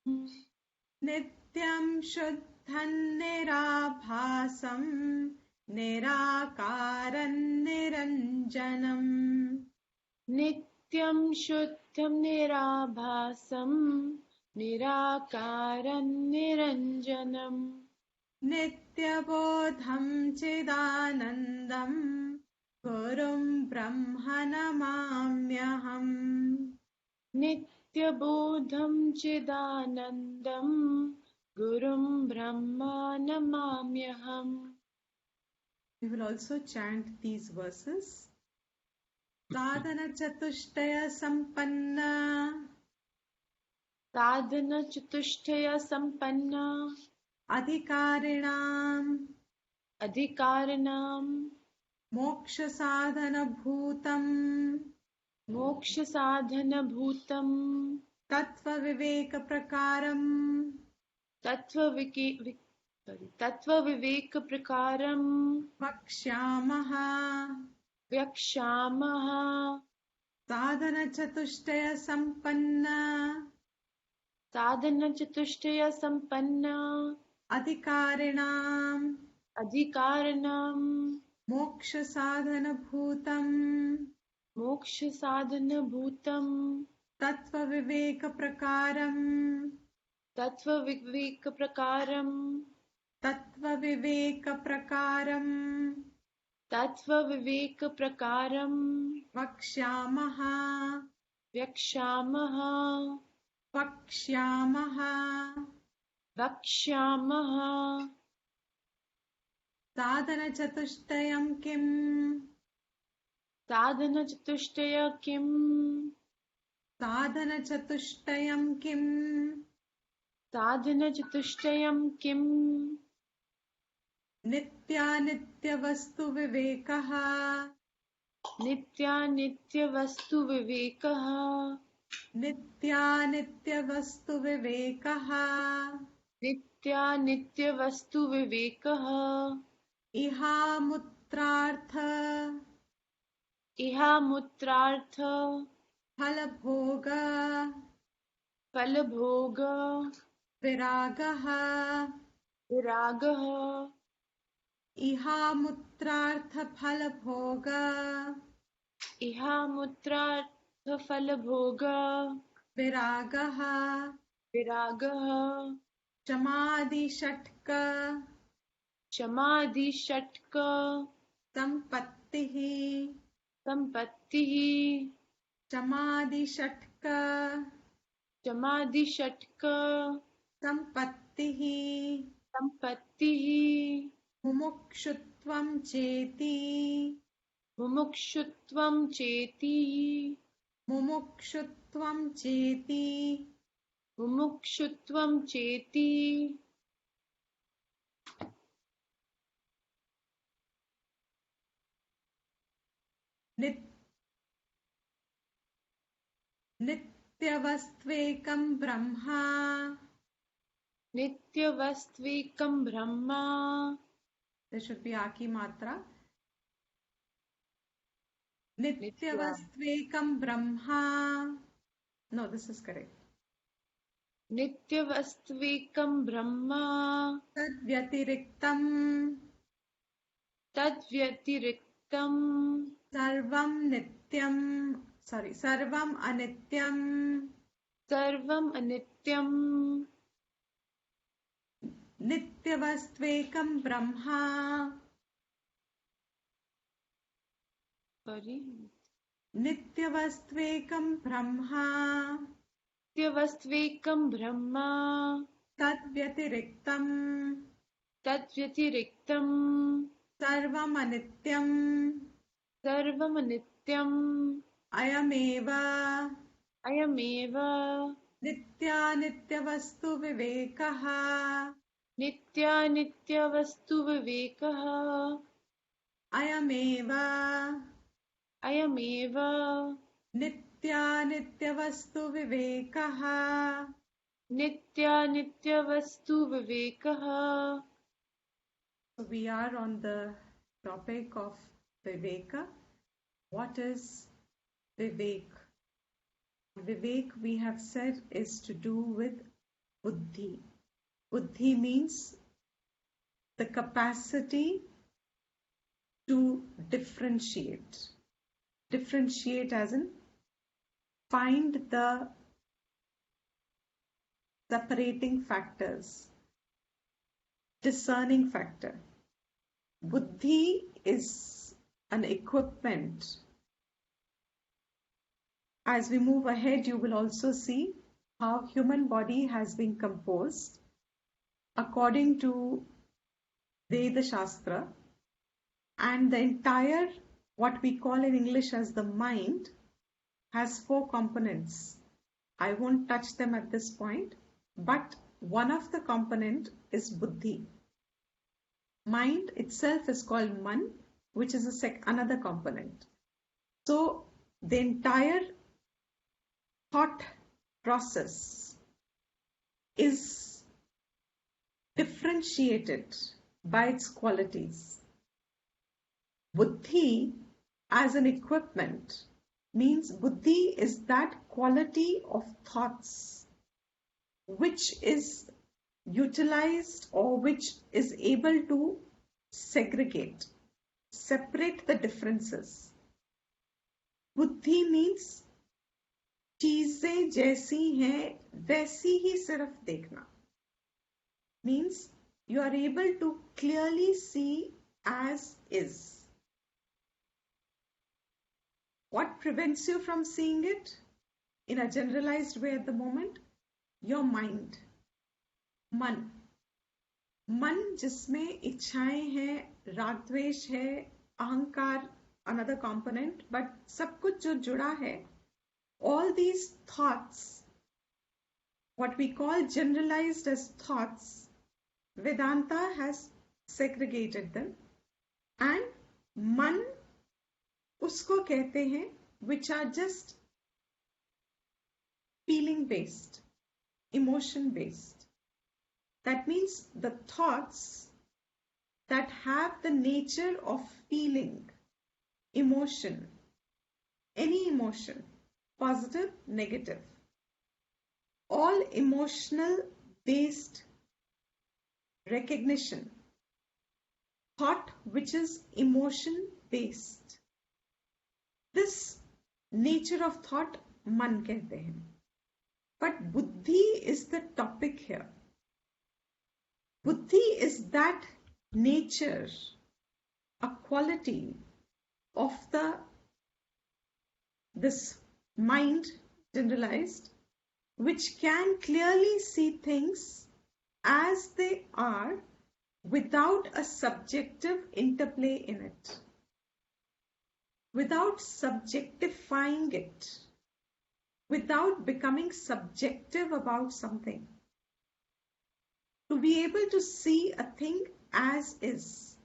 नित्यं शुद्धं निराभासं निराकारं निरञ्जनम् नित्यं शुद्धं निराभासं निराकारं निरञ्जनम् नित्यबोधं चिदानन्दं गुरुं ब्रह्म नमाम्यहम् नित्यबोधं चिदानन्दं गुरुं ब्रह्मा नमाम्यहम्. We will also chant these verses. Sadhana Chatuštaya Sampanna साधन चतुष्टय संपन्ना Adhikarinam अधिकारिणां Moksha Sadhana Bhutam मोक्ष साधन भूतं Tattva Viveka Prakaram तत्व विवेक प्रकारं Vakshyamaha व्यक्षामः. Sadhana Chatuštaya Sampanna साधन चतुष्टय संपन्ना Adhikarinam अधिकारिणां Moksha Sadhana Bhutam मोक्ष साधन भूतं Tattva Viveka Prakaram तत्व विवेक प्रकारं Tattva Viveka Prakaram तत्व विवेक प्रकारं Vakshyamaha व्यक्षामः Vakshyamaha वक्ष्यामः. Sadhana Chatushtayam Kim साधन चतुष्टय किम् Sadhana Chatushtayam Kim साधन चतुष्टयं किम् Nitya Vastu Vivekaha नित्य वस्तु विवेकः Nitya Vastu Vivekaha नित्य वस्तु विवेकः Iha Mutrartha इहामुत्रार्थ Phalabhoga फलभोग Viragaha विरागः Ihamutrartha Phalabhoga इहामुत्रार्थ फलभोग Viragaha विरागः Samadhi Shatka समाधि षट्क Sampattihi संपत्तिः Samadhi Shatka समाधि षट्क Sampattihi संपत्तिः Mumukshutvam Cheti मुमुक्षुत्वं चेति Mumukshutvam Cheti मुमुक्षुत्वं चेति Nityavastvekam Brahma नित्यवस्त्विकं Brahma. There should be Aki Matra. Nityavastvekam Brahma. No, this is correct. नित्यवस्त्विकं Brahma Tadvyatiriktam तद्व्यतिरिक्तं Sarvam Nityam. Sorry, Sarvam Anityam सर्वम् अनित्यं Nityavastvekam Brahma. Nityavastvekam Brahma नित्यवस्त्विकं Brahma Tadvyatiriktam तद्व्यतिरिक्तं Sarvam Anityam सर्वम् अनित्यं Ayameva अयमेव Nityavastu Vivekaha नित्यवस्तु विवेकः Ayameva अयमेव Nityavastu Vivekaha. नित्यवस्तु विवेकः. So we are on the topic of Viveka. What is Vivek? Vivek, we have said, is to do with buddhi. Buddhi means the capacity to differentiate. Differentiate as in find the separating factors, discerning factor. Buddhi is an equipment. As we move ahead, you will also see how human body has been composed according to Veda Shastra, and the entire, what we call in English as the mind, has 4 components. I won't touch them at this point, but one of the component is buddhi. Mind itself is called man, which is another component. So the entire thought process is differentiated by its qualities. Buddhi as an equipment means buddhi is that quality of thoughts which is utilized or which is able to segregate, separate the differences. बुद्धि means चीजें जैसी हैं वैसी ही सिर्फ देखना. Means you are able to clearly see as is. What prevents you from seeing it in a generalized way at the moment? Your mind. मन. मन जिसमें इच्छाएं हैं, राग द्वेष है, अहंकार, another component, but सब कुछ जो जुड़ा है, all these thoughts, what we call generalized as thoughts, Vedanta has segregated them, and मन उसको कहते हैं which are just feeling based, emotion based. That means the thoughts that have the nature of feeling, emotion, any emotion, positive, negative, all emotional based recognition, thought which is emotion based. This nature of thought मन कहते हैं. But buddhi is the topic here. Buddhi is that nature, a quality of this mind generalized, which can clearly see things as they are without a subjective interplay in it, without subjectifying it, without becoming subjective about something. To be able to see a thing as is,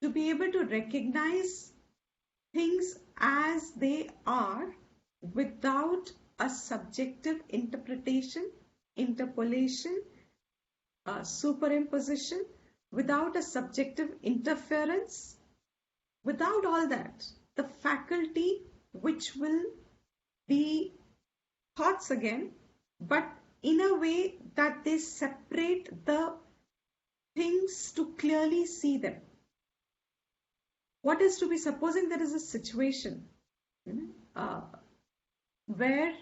to be able to recognize things as they are without a subjective interpretation, interpolation, superimposition, without a subjective interference, without all that, the faculty which will be thoughts again, but in a way that they separate the things to clearly see them. What is to be, supposing there is a situation where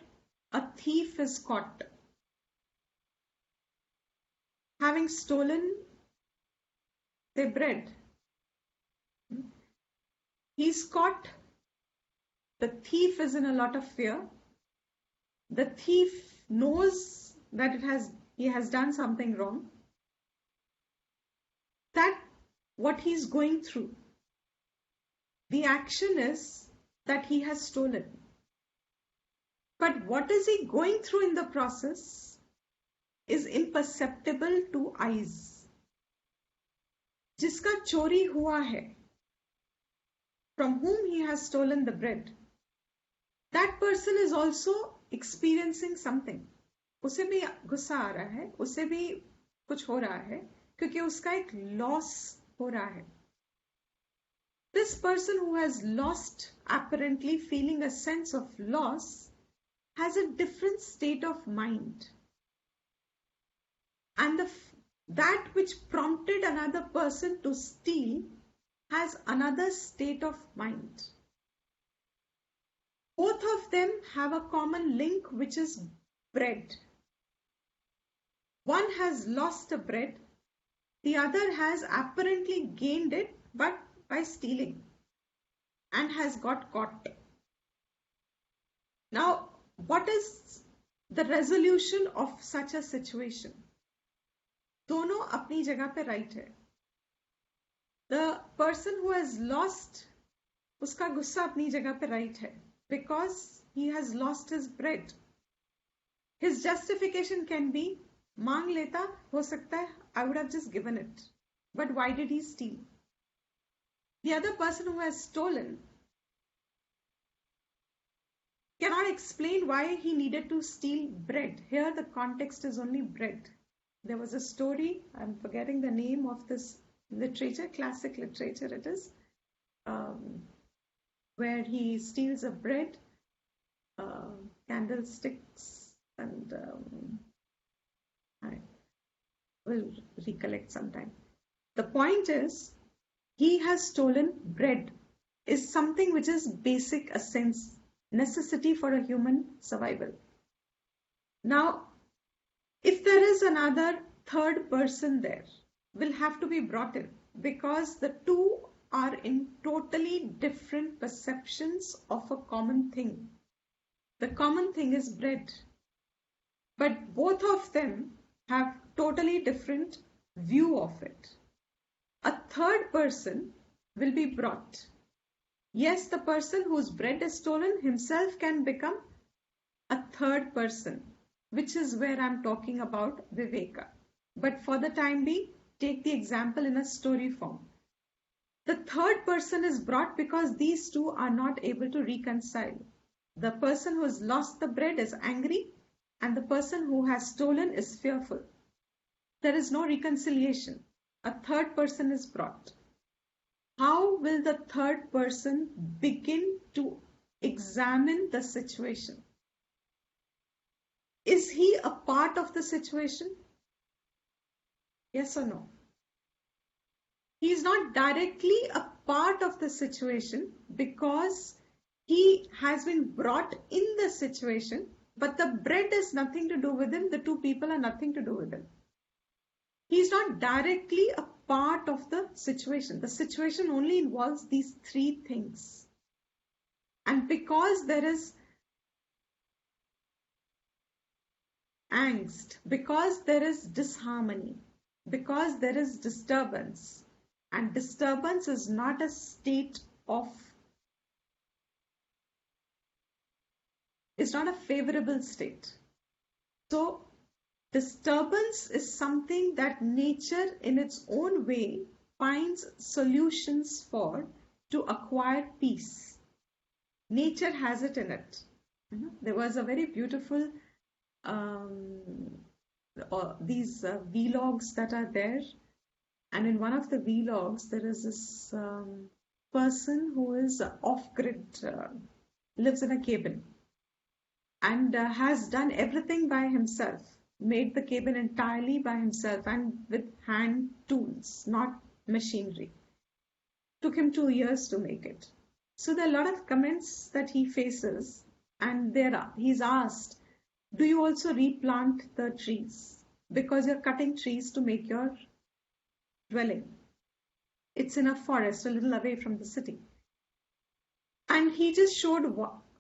a thief is caught having stolen their bread. He's caught. The thief is in a lot of fear. The thief knows that he has done something wrong. That what he's going through, the action is that he has stolen. But what is he going through in the process is imperceptible to eyes. जिसका चोरी हुआ है, from whom he has stolen the bread, that person is also experiencing something. उसे भी गुस्सा आ रहा है, उसे भी कुछ हो रहा है, क्योंकि उसका एक loss हो रहा है. This person who has lost, apparently feeling a sense of loss, has a different state of mind. And that which prompted another person to steal has another state of mind. Both of them have a common link, which is bread. One has lost a bread, the other has apparently gained it, but by stealing, and has got caught. Now, what is the resolution of such a situation? दोनों अपनी जगह पे right है. The person who has lost, उसका गुस्सा अपनी जगह पे right है, because he has lost his bread. His justification can be, मांग लेता, हो सकता है, I would have just given it. But why did he steal? The other person who has stolen cannot explain why he needed to steal bread. Here the context is only bread. There was a story, I'm forgetting the name of this literature, classic literature it is, where he steals a bread, candlesticks, and I will recollect sometime. The point is, he has stolen bread, is something which is basic, a sense, necessity for a human survival. Now, if there is another third person there, will have to be brought in, because the two are in totally different perceptions of a common thing. The common thing is bread, but both of them have totally different view of it. A third person will be brought. Yes, the person whose bread is stolen himself can become a third person, which is where I'm talking about Viveka. But for the time being, take the example in a story form. The third person is brought because these two are not able to reconcile. The person who has lost the bread is angry, and the person who has stolen is fearful. There is no reconciliation. A third person is brought. How will the third person begin to examine the situation? Is he a part of the situation? Yes or no? He is not directly a part of the situation because he has been brought in the situation, but the bread has nothing to do with him. The two people are nothing to do with him. He is not directly a part of the situation. The situation only involves these three things. And because there is angst, because there is disharmony, because there is disturbance, and disturbance is not a state of, it's not a favorable state. So disturbance is something that nature in its own way finds solutions for to acquire peace. Nature has it in it. There was a very beautiful these vlogs that are there, and in one of the vlogs there is this person who is off-grid, lives in a cabin, and has done everything by himself, made the cabin entirely by himself and with hand tools, not machinery. Took him 2 years to make it. So there are a lot of comments that he faces, and he's asked, do you also replant the trees? Because you're cutting trees to make your dwelling. It's in a forest a little away from the city. And he just showed,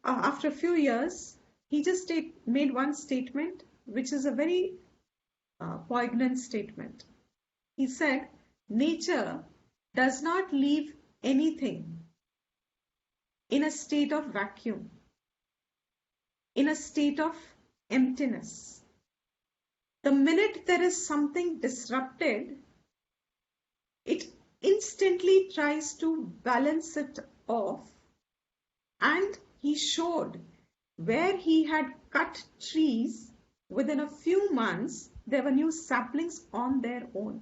after a few years, he just made one statement, which is a very poignant statement. He said, nature does not leave anything in a state of vacuum, in a state of emptiness. The minute there is something disrupted, it instantly tries to balance it off. And he showed where he had cut trees, within a few months, there were new saplings on their own.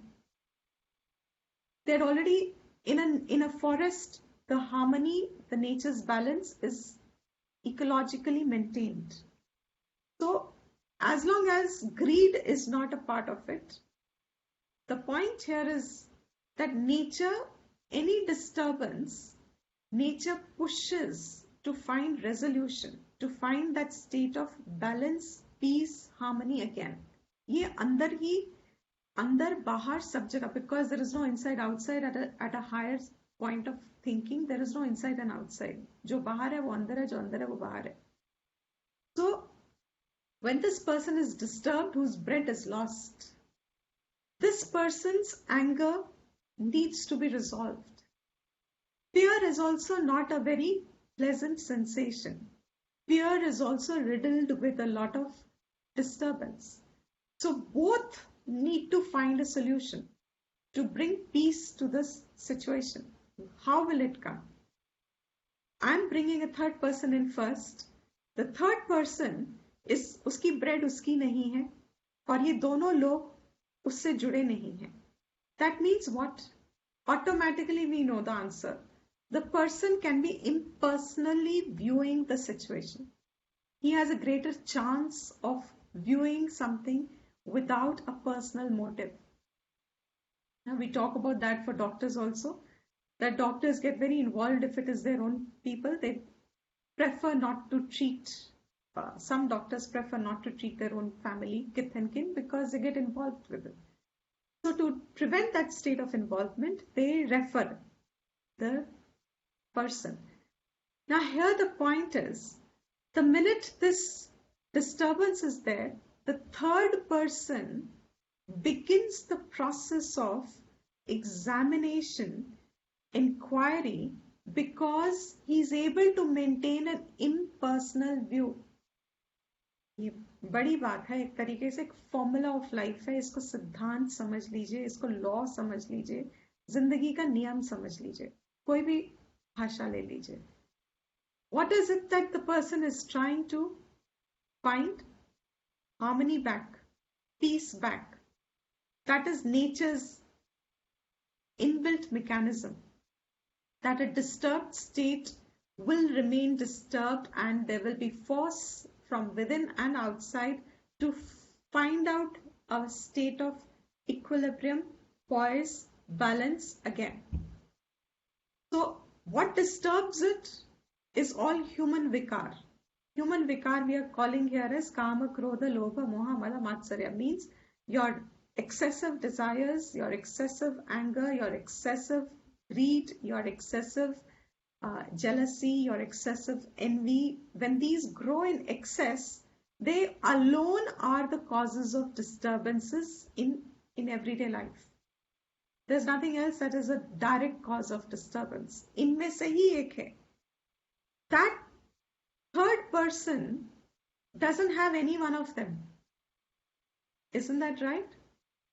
They had already, in a forest, the harmony, the nature's balance is ecologically maintained. So as long as greed is not a part of it. The point here is that nature, any disturbance, nature pushes to find resolution, to find that state of balance, peace, harmony again. ये अंदर ही अंदर बाहर सब जगह, because there is no inside outside at a higher point of thinking, there is no inside and outside. जो बाहर है वो अंदर है, जो अंदर है वो बाहर है. So when this person is disturbed, whose bread is lost, this person's anger needs to be resolved. Fear is also not a very pleasant sensation. Fear is also riddled with a lot of disturbance. So both need to find a solution to bring peace to this situation. How will it come? I'm bringing a third person in first. The third person is, उसकी bread उसकी नहीं है और ये दोनों लोग उससे जुड़े नहीं हैं. That means what? Automatically we know the answer. The person can be impersonally viewing the situation. He has a greater chance of viewing something without a personal motive. Now we talk about that for doctors also, that doctors get very involved if it is their own people. They prefer not to treat, some doctors prefer not to treat their own family, kith and kin, because they get involved with it. So to prevent that state of involvement, they refer the person. Now here the point is, the minute this disturbance is there, the third person begins the process of examination, inquiry, because he is able to maintain an impersonal view. ये बड़ी बात है, एक तरीके से एक formula of life है. इसको सिद्धांत समझ लीजिए, इसको लॉ समझ लीजिए, जिंदगी का नियम समझ लीजिए, कोई भी भाषा ले लीजिए. What is it that the person is trying to find? Harmony back, peace back. That is nature's inbuilt mechanism, that a disturbed state will remain disturbed and there will be force from within and outside to find out a state of equilibrium, poise, balance again. So what disturbs it is all human vikar. Human vikar we are calling here as kama, krodha, lobha, moha, mada, matsarya, means your excessive desires, your excessive anger, your excessive greed, your excessive jealousy, your excessive envy. When these grow in excess, they alone are the causes of disturbances in everyday life. There's nothing else that is a direct cause of disturbance. इनमें से ही एक है. That third person doesn't have any one of them. Isn't that right?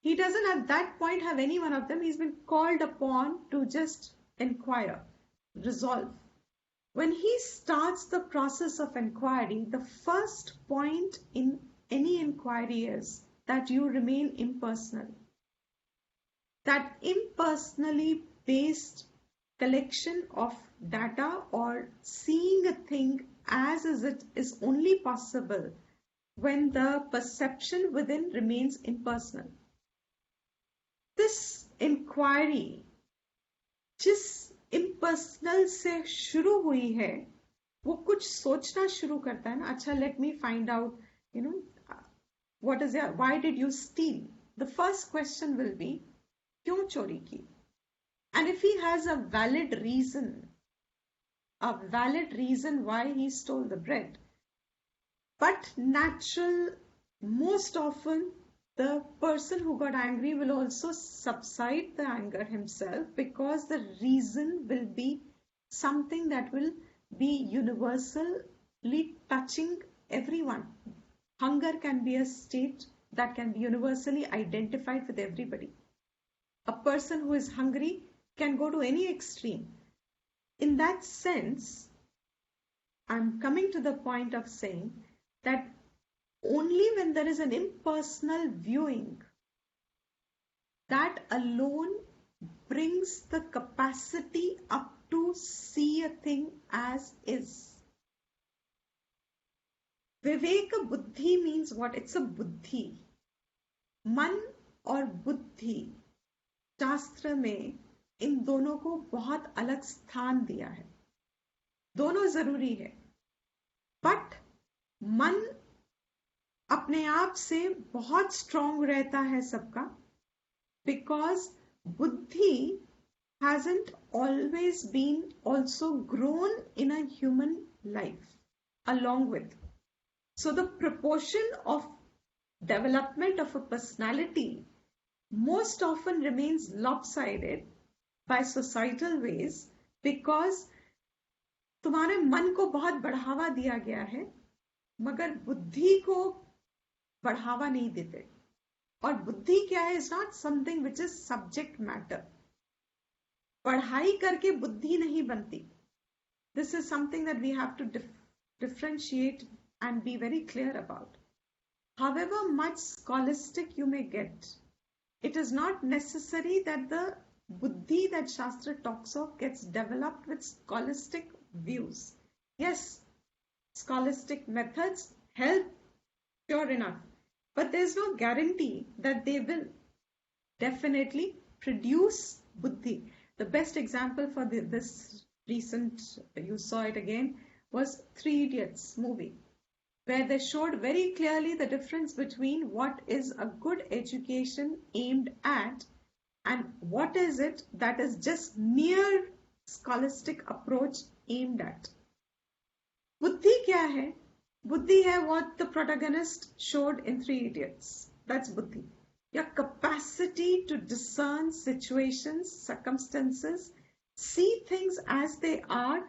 He doesn't at that point have any one of them. He's been called upon to just inquire, resolve. When he starts the process of inquiry, the first point in any inquiry is that you remain impersonal. That impersonally based collection of data or seeing a thing as it is only possible when the perception within remains impersonal. This inquiry जिस impersonal से शुरू हुई है, वो कुछ सोचना शुरू करता है ना. अच्छा, let me find out, what is your, why did you steal? The first question will be, क्यों चोरी की? And if he has a valid reason why he stole the bread, but natural, most often the person who got angry will also subside the anger himself, because the reason will be something that will be universally touching everyone. Hunger can be a state that can be universally identified with everybody. A person who is hungry can go to any extreme. In that sense, I'm coming to the point of saying that only when there is an impersonal viewing, that alone brings the capacity up to see a thing as is. Viveka buddhi means what? It's a buddhi. मन और बुद्धि शास्त्र में इन दोनों को बहुत अलग स्थान दिया है. दोनों जरूरी है, बट मन अपने आप से बहुत स्ट्रांग रहता है सबका, बिकॉज बुद्धि hasn't always been also grown in a human life along with. So the proportion of development of a personality most often remains lopsided by societal ways because तुम्हारे मन को बहुत बढ़ावा दिया गया है मगर बुद्धि को बढ़ावा नहीं देते. और बुद्धि क्या है? Is not something which is subject matter. पढ़ाई करके बुद्धि नहीं बनती. This is something that we have to differentiate and be very clear about. However much scholastic you may get, it is not necessary that the buddhi that Shastra talks of gets developed with scholastic views. Yes, scholastic methods help, sure enough, but there's no guarantee that they will definitely produce buddhi. The best example for this recent, you saw it again, was Three Idiots movie, where they showed very clearly the difference between what is a good education aimed at and what is it that is just mere scholastic approach aimed at. Buddhi kya hai? Buddhi hai what the protagonist showed in Three Idiots. That's buddhi. Your capacity to discern situations, circumstances, see things as they are,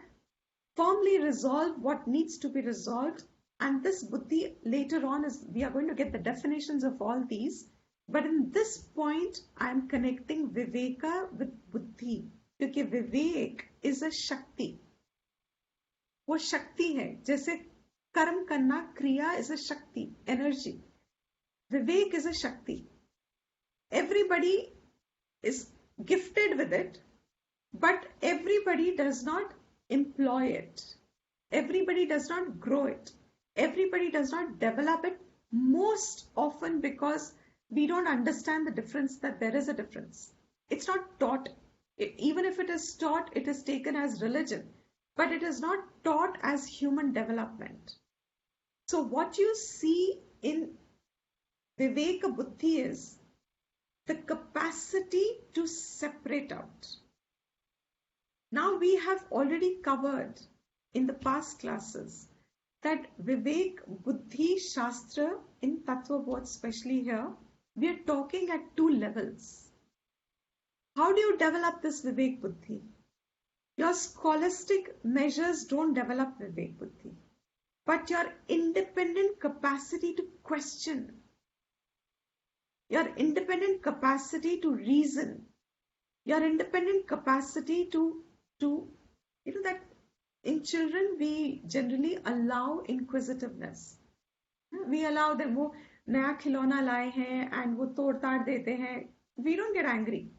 firmly resolve what needs to be resolved. And this buddhi later on is, we are going to get the definitions of all these. But in this point, I am connecting Viveka with buddhi. Because Vivek is a Shakti. वो शक्ति है. जैसे कर्म करना, क्रिया is a Shakti, energy. Vivek is a Shakti. Everybody is gifted with it, but everybody does not employ it. Everybody does not grow it. Everybody does not develop it, most often because we don't understand the difference, that there is a difference. It's not taught. Even if it is taught, it is taken as religion, but it is not taught as human development. So what you see in Viveka Buddhi is the capacity to separate out. Now we have already covered in the past classes that Vivek Buddhi Shastra in Tattva Bodha, especially here, we are talking at two levels. How do you develop this Vivek Buddhi? Your scholastic measures don't develop Vivek Buddhi, but your independent capacity to question, your independent capacity to reason, your independent capacity to that in children we generally allow inquisitiveness. We allow them, वो नया खिलौना लाए हैं and वो तोड़ ताड़ देते हैं. We don't get angry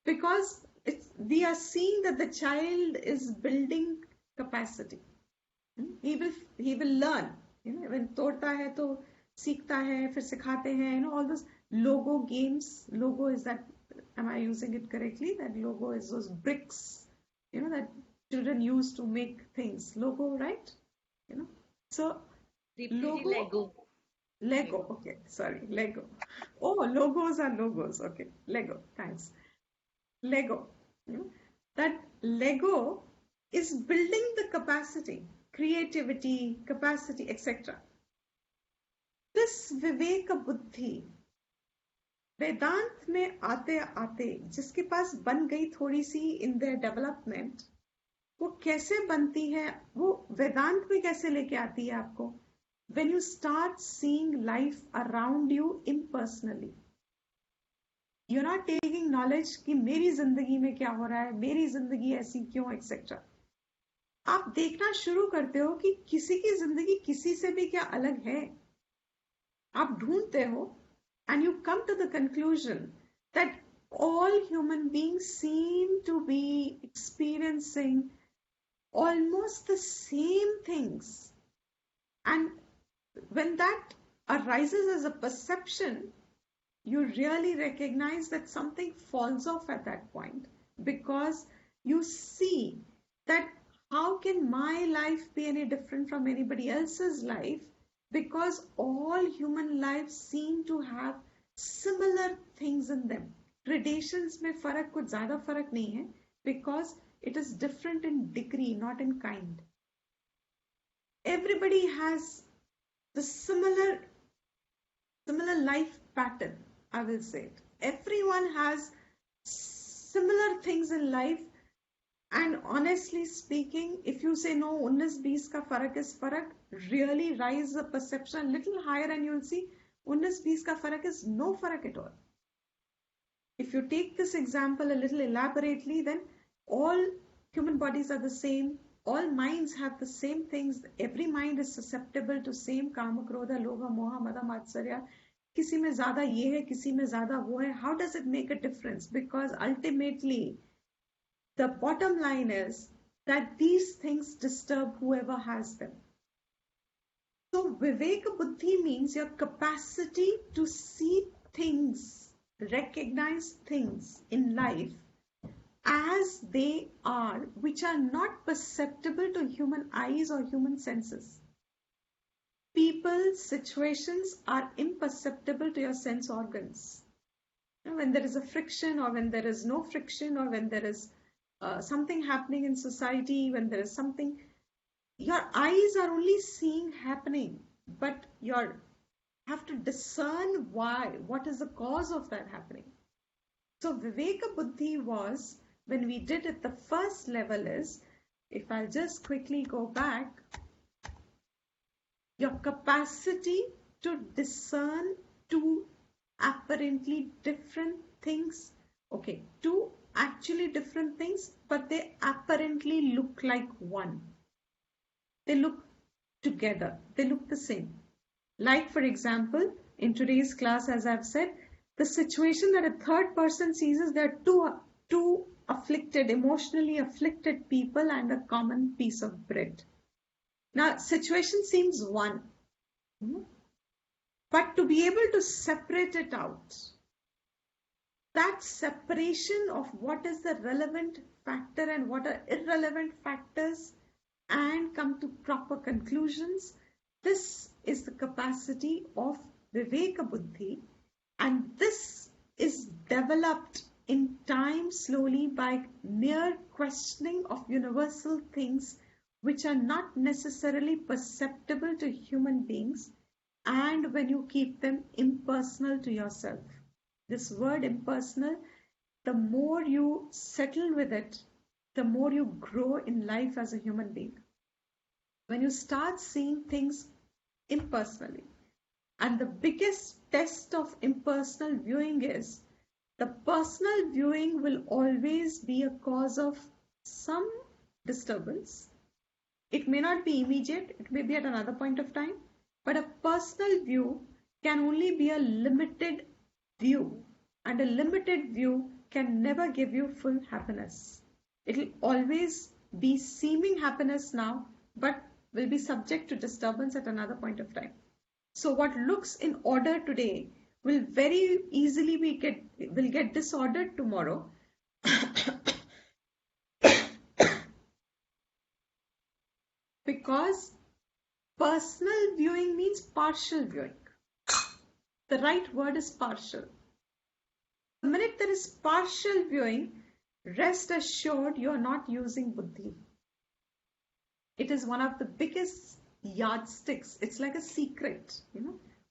because we are seeing that the child is building capacity. He will learn. When तोड़ता है तो सीखता है, फिर सिखाते हैं. All those Logo games. Logo is that, am I using it correctly? That Logo is those bricks, that children use to make things. Logo, right? So Lego. Okay, sorry, Lego. Oh, logos are logos. Okay, Lego. Thanks. Lego. That Lego is building the capacity, creativity, capacity, etc. This Viveka Buddhi, वेदांत में आते आते जिसके पास बन गई थोड़ी सी in their development, वो कैसे बनती है, वो वेदांत में कैसे लेके आती है आपको? When you start seeing life around you impersonally, you're not taking knowledge कि मेरी जिंदगी में क्या हो रहा है, मेरी जिंदगी ऐसी क्यों, एक्सेट्रा. आप देखना शुरू करते हो कि किसी की जिंदगी किसी से भी क्या अलग है. आप ढूंढते हो and you come to the conclusion that all human beings seem to be experiencing almost the same things, and when that arises as a perception, you really recognize that something falls off at that point, because you see that how can my life be any different from anybody else's life, because all human lives seem to have similar things in them. Gradations में फर्क कुछ ज़्यादा फर्क नहीं है, because it is different in degree, not in kind. Everybody has the similar life pattern, I will say it. Everyone has similar things in life, and honestly speaking, if you say no, 19-20 ka farak is farak, really rise the perception a little higher and you'll see 19-20 ka farak is no farak at all. If you take this example a little elaborately, then all human bodies are the same, all minds have the same things, every mind is susceptible to same kama, krodha, lobha, moha, mada, matsarya. किसी में ज़्यादा ये है, किसी में ज़्यादा वो है. How does it make a difference? Because ultimately, the bottom line is that these things disturb whoever has them. So Viveka Buddhi means your capacity to see things, recognize things in life as they are, which are not perceptible to human eyes or human senses. People, situations are imperceptible to your sense organs. When there is a friction, or when there is no friction, or when there is something happening in society, when there is something, your eyes are only seeing happening, but you have to discern why, what is the cause of that happening. So Viveka Buddhi was, when we did it, the first level is, if I'll just quickly go back, your capacity to discern two apparently different things. Okay, two actually different things, but they apparently look like one. They look together, they look the same. Like, for example, in today's class, as I've said, the situation that a third person sees is there are two afflicted, emotionally afflicted people and a common piece of bread. Now, situation seems one, but to be able to separate it out, that separation of what is the relevant factor and what are irrelevant factors, and come to proper conclusions, this is the capacity of Viveka Buddhi, and this is developed in time slowly by mere questioning of universal things which are not necessarily perceptible to human beings, and when you keep them impersonal to yourself. This word impersonal, the more you settle with it, the more you grow in life as a human being. When you start seeing things impersonally, and the biggest test of impersonal viewing is, the personal viewing will always be a cause of some disturbance. It may not be immediate, it may be at another point of time, but a personal view can only be a limited view, and a limited view can never give you full happiness. It will always be seeming happiness now, but will be subject to disturbance at another point of time. So what looks in order today will very easily get disordered tomorrow. Because personal viewing means partial viewing. The right word is partial. The minute there is partial viewing, rest assured you are not using buddhi. It is one of the biggest yardsticks. It's like a secret,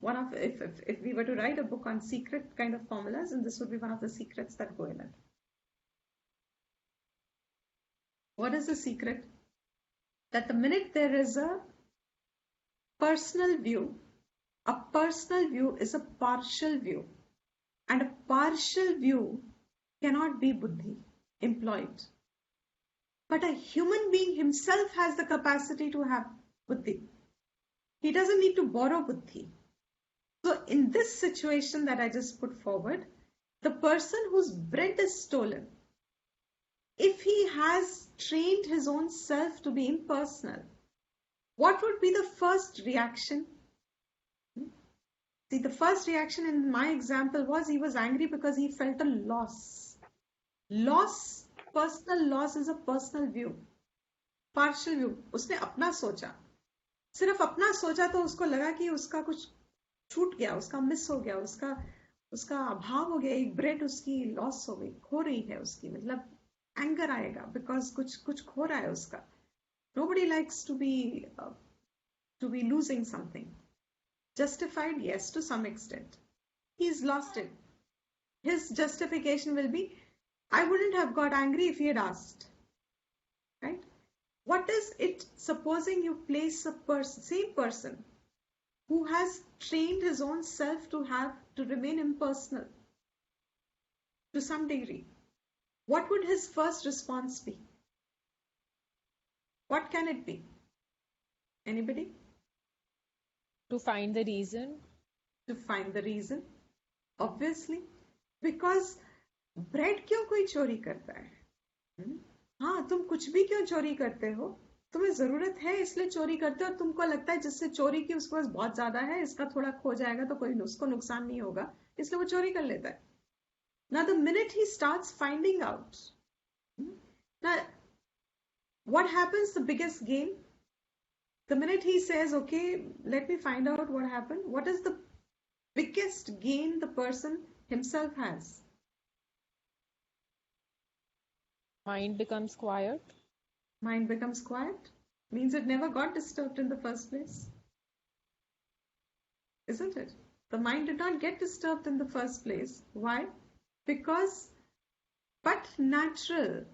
One of, if we were to write a book on secret kind of formulas, and this would be one of the secrets that go in it. What is the secret? That the minute there is a personal view is a partial view, and a partial view cannot be buddhi employed. But a human being himself has the capacity to have buddhi. He doesn't need to borrow buddhi. So in this situation that I just put forward, the person whose bread is stolen, if he has trained his own self to be impersonal, what would be the first reaction? See, the first reaction in my example was he was angry because he felt a loss. Loss, personal loss is a personal view, partial view. उसने अपना सोचा, सिर्फ अपना सोचा तो उसको लगा कि उसका कुछ छूट गया, उसका मिस हो गया, उसका अभाव हो गया, एक ब्रेड उसकी लॉस हो गई, खो रही है उसकी, मतलब एंगर आएगा बिकॉज कुछ खो रहा है उसका. Nobody likes to be losing something. Justified, yes, to some extent. He's lost it. His justification will be, I wouldn't have got angry if he had asked. Right? What is it, supposing you place a same person who has trained his own self to remain impersonal to some degree, what would his first response be? What can it be? Anybody? To find the reason. To find the reason, obviously, because bread क्यों कोई चोरी करता है? हाँ, तुम कुछ भी क्यों चोरी करते हो? तुम्हें जरूरत है इसलिए चोरी करते हो, और तुमको लगता है जिससे चोरी की उसके पास बहुत ज्यादा है, इसका थोड़ा खो जाएगा तो कोई उसको नुकसान नहीं होगा, इसलिए वो चोरी कर लेता है. Now the minute he starts finding out, now what happens, the biggest gain? The minute he says, okay, let me find out what happened, what is the biggest gain the person himself has? Mind becomes quiet. Mind becomes quiet, means it never got disturbed in the first place. Isn't it? The mind did not get disturbed in the first place. Why? Because, but natural,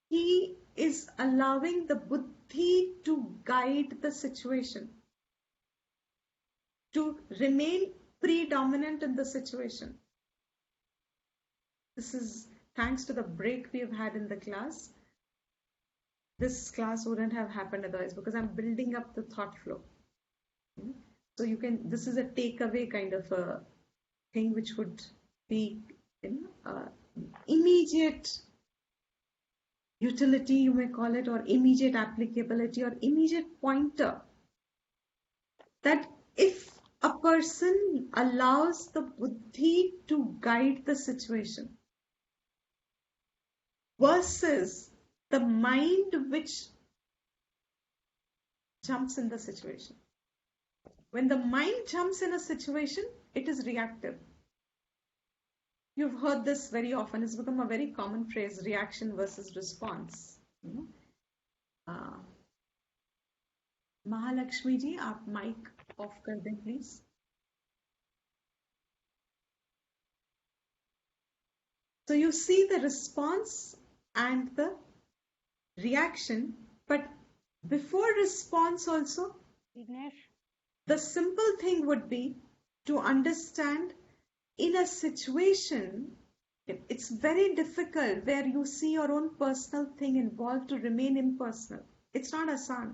he is allowing the buddhi to guide the situation, to remain predominant in the situation. This is thanks to the break we have had in the class. This class wouldn't have happened otherwise, because I'm building up the thought flow. So you can, this is a takeaway kind of a thing which would be immediate utility, you may call it, or immediate applicability, or immediate pointer, that if a person allows the buddhi to guide the situation versus the mind which jumps in the situation. When the mind jumps in a situation, it is reactive. You've heard this very often. It's become a very common phrase, reaction versus response. Mahalakshmi ji, aap mic off kar dein, please. So you see the response and the reaction, but before response also, the simple thing would be to understand, in a situation, it's very difficult where you see your own personal thing involved to remain impersonal. It's not asan.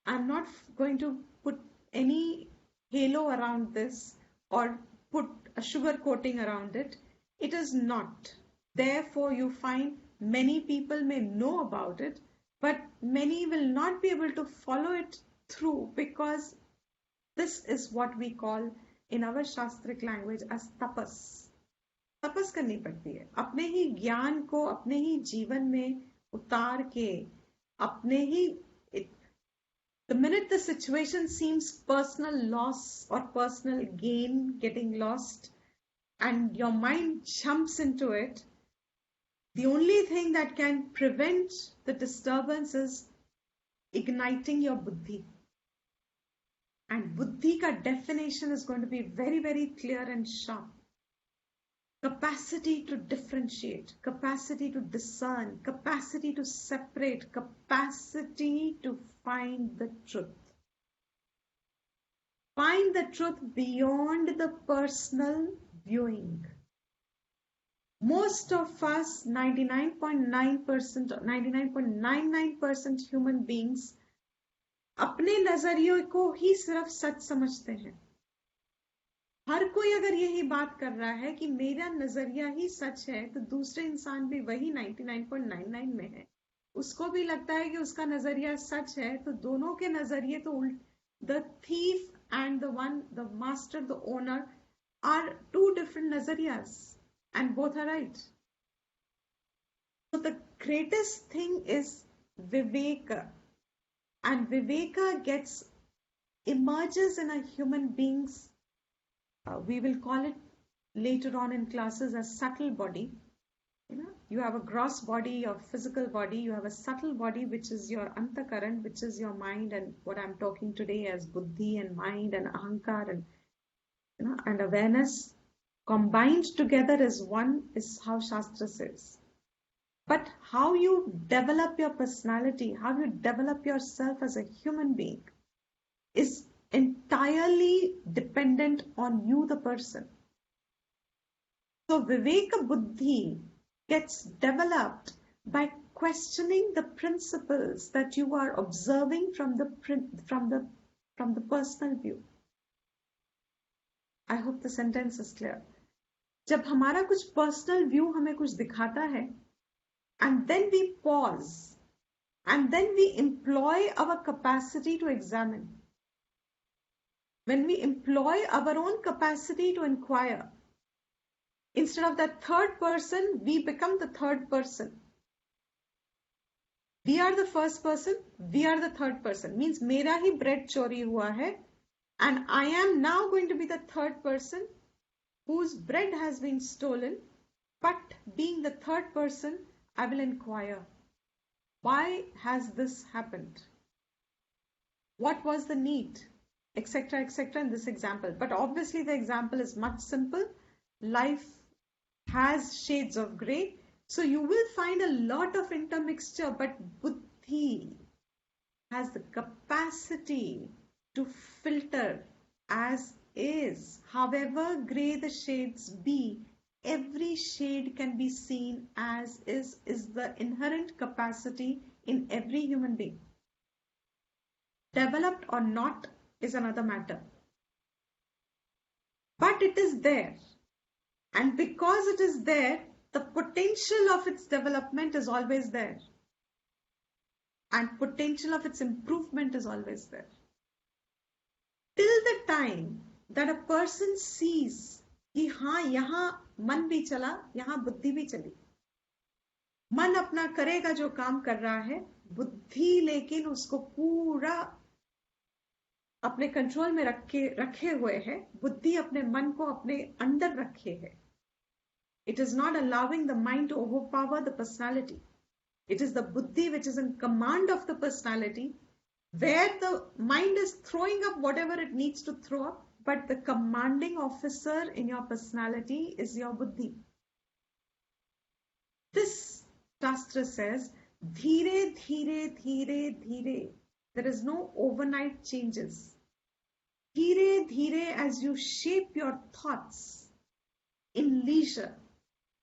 I'm not going to put any halo around this or put a sugar coating around it. It is not. Therefore, you find many people may know about it, but many will not be able to follow it through, because this is what we call in our Shastric language as tapas. तपस करनी पड़ती है, अपने ही ज्ञान को अपने ही जीवन में उतार के, अपने ही, the minute the situation seems personal loss or personal gain getting lost and your mind jumps into it, the only thing that can prevent the disturbance is igniting your buddhi. And buddhi ka definition is going to be very, very clear and sharp. Capacity to differentiate, capacity to discern, capacity to separate, capacity to find the truth. Find the truth beyond the personal viewing. Most of us, 99.9%, 99.99% human beings, अपने नजरियों को ही सिर्फ सच समझते हैं. हर कोई अगर यही बात कर रहा है कि मेरा नजरिया ही सच है, तो दूसरे इंसान भी वही 99.99 में है, उसको भी लगता है कि उसका नजरिया सच है, तो दोनों के नजरिए तो उल्ट. The thief and the master, the owner, are two different nazariyas, and both are right. So the greatest thing is Viveka, and Viveka emerges in a human being's, we will call it later on in classes as subtle body. You have a gross body, your physical body, you have a subtle body, which is your antakaran, which is your mind, and what I'm talking today as buddhi and mind and ahankar and awareness combined together as one, is how Shastra says. But how you develop your personality, how you develop yourself as a human being, is entirely dependent on you, the person. So Viveka Buddhi gets developed by questioning the principles that you are observing from the personal view. I hope the sentence is clear. जब हमारा कुछ personal view हमें कुछ दिखाता है, and then we pause, and then we employ our capacity to examine. When we employ our own capacity to inquire, instead of that third person, we become the third person. We are the first person, we are the third person. Means मेरा ही bread चोरी हुआ है, and I am now going to be the third person whose bread has been stolen. But being the third person, I will inquire, why has this happened? What was the need? Etc., etc. in this example. But obviously the example is much simple. Life has shades of grey. So you will find a lot of intermixture, but buddhi has the capacity to filter as is. However grey the shades be, every shade can be seen as is the inherent capacity in every human being. Developed or not is another matter. But it is there. And because it is there, the potential of its development is always there. And potential of its improvement is always there. Till the time that a person sees कि हाँ यहाँ मन भी चला, यहाँ बुद्धि भी चली. मन अपना करेगा जो काम कर रहा है, बुद्धि लेकिन उसको पूरा अपने कंट्रोल में रखे हुए है. बुद्धि अपने मन को अपने अंदर रखे है. It is not allowing the mind to overpower the personality. It is the buddhi which is in command of the personality, where the mind is throwing up whatever it needs to throw up, but the commanding officer in your personality is your buddhi. This Shastra says, dhire, dhire, dhire, dhire. There is no overnight changes. Dhire, dhire, as you shape your thoughts in leisure,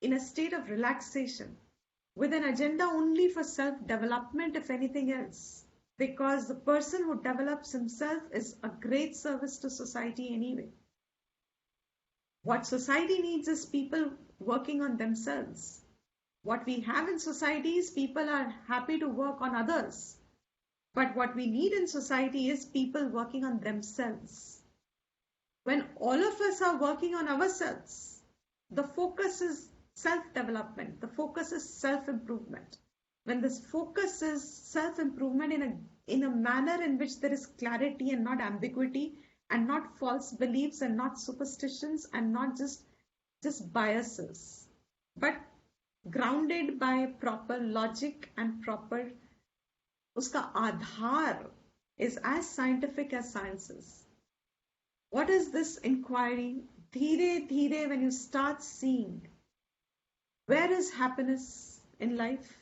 in a state of relaxation, with an agenda only for self-development, if anything else. Because the person who develops himself is a great service to society anyway. What society needs is people working on themselves. What we have in society is people are happy to work on others. But what we need in society is people working on themselves. When all of us are working on ourselves, the focus is self-development. The focus is self-improvement. When this focus is self-improvement in a manner in which there is clarity and not ambiguity, and not false beliefs and not superstitions and not just biases, but grounded by proper logic and proper, uska aadhar is as scientific as sciences. What is this inquiry? Dhire, dhire, when you start seeing, where is happiness in life?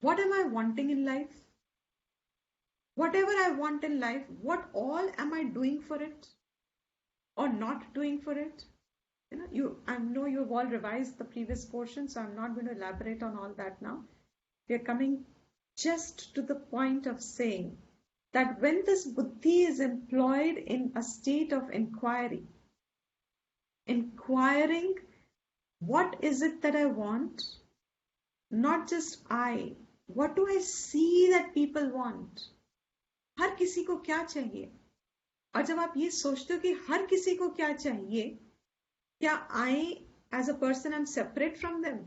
What am I wanting in life? Whatever I want in life, what all am I doing for it or not doing for it? I know you've all revised the previous portion, so I'm not going to elaborate on all that now. We are coming just to the point of saying that when this buddhi is employed in a state of inquiring, what is it that I want? Not just I. What do I see that people want? हर किसी को क्या चाहिए? और जब आप ये सोचते हो कि हर किसी को क्या चाहिए, क्या I as a person I am separate from them?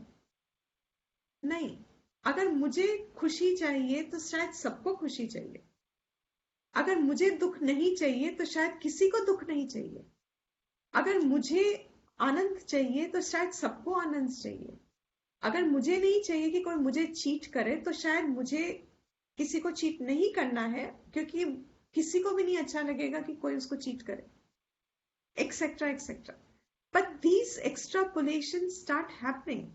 नहीं. अगर मुझे खुशी चाहिए तो शायद सबको खुशी चाहिए. अगर मुझे दुख नहीं चाहिए तो शायद किसी को दुख नहीं चाहिए. अगर मुझे आनंद चाहिए तो शायद सबको आनंद चाहिए. अगर मुझे नहीं चाहिए कि कोई मुझे चीट करे तो शायद मुझे किसी को चीट नहीं करना है, क्योंकि किसी को भी नहीं अच्छा लगेगा कि कोई उसको चीट करे, etc etc. But these extrapolations start happening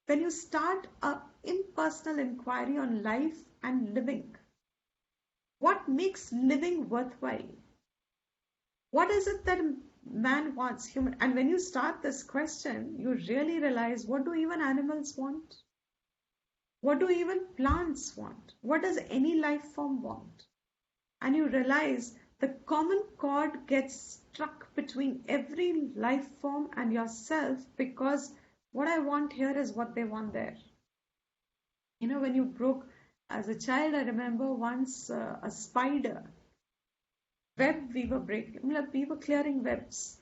when you start a impersonal inquiry on life and living. What makes living worthwhile? What is it that man wants, human? And when you start this question, you really realize, what do even animals want? What do even plants want? What does any life form want? And you realize the common chord gets struck between every life form and yourself, because what I want here is what they want there. You know, when you broke, as a child, I remember once a spider web we were breaking, we were clearing webs.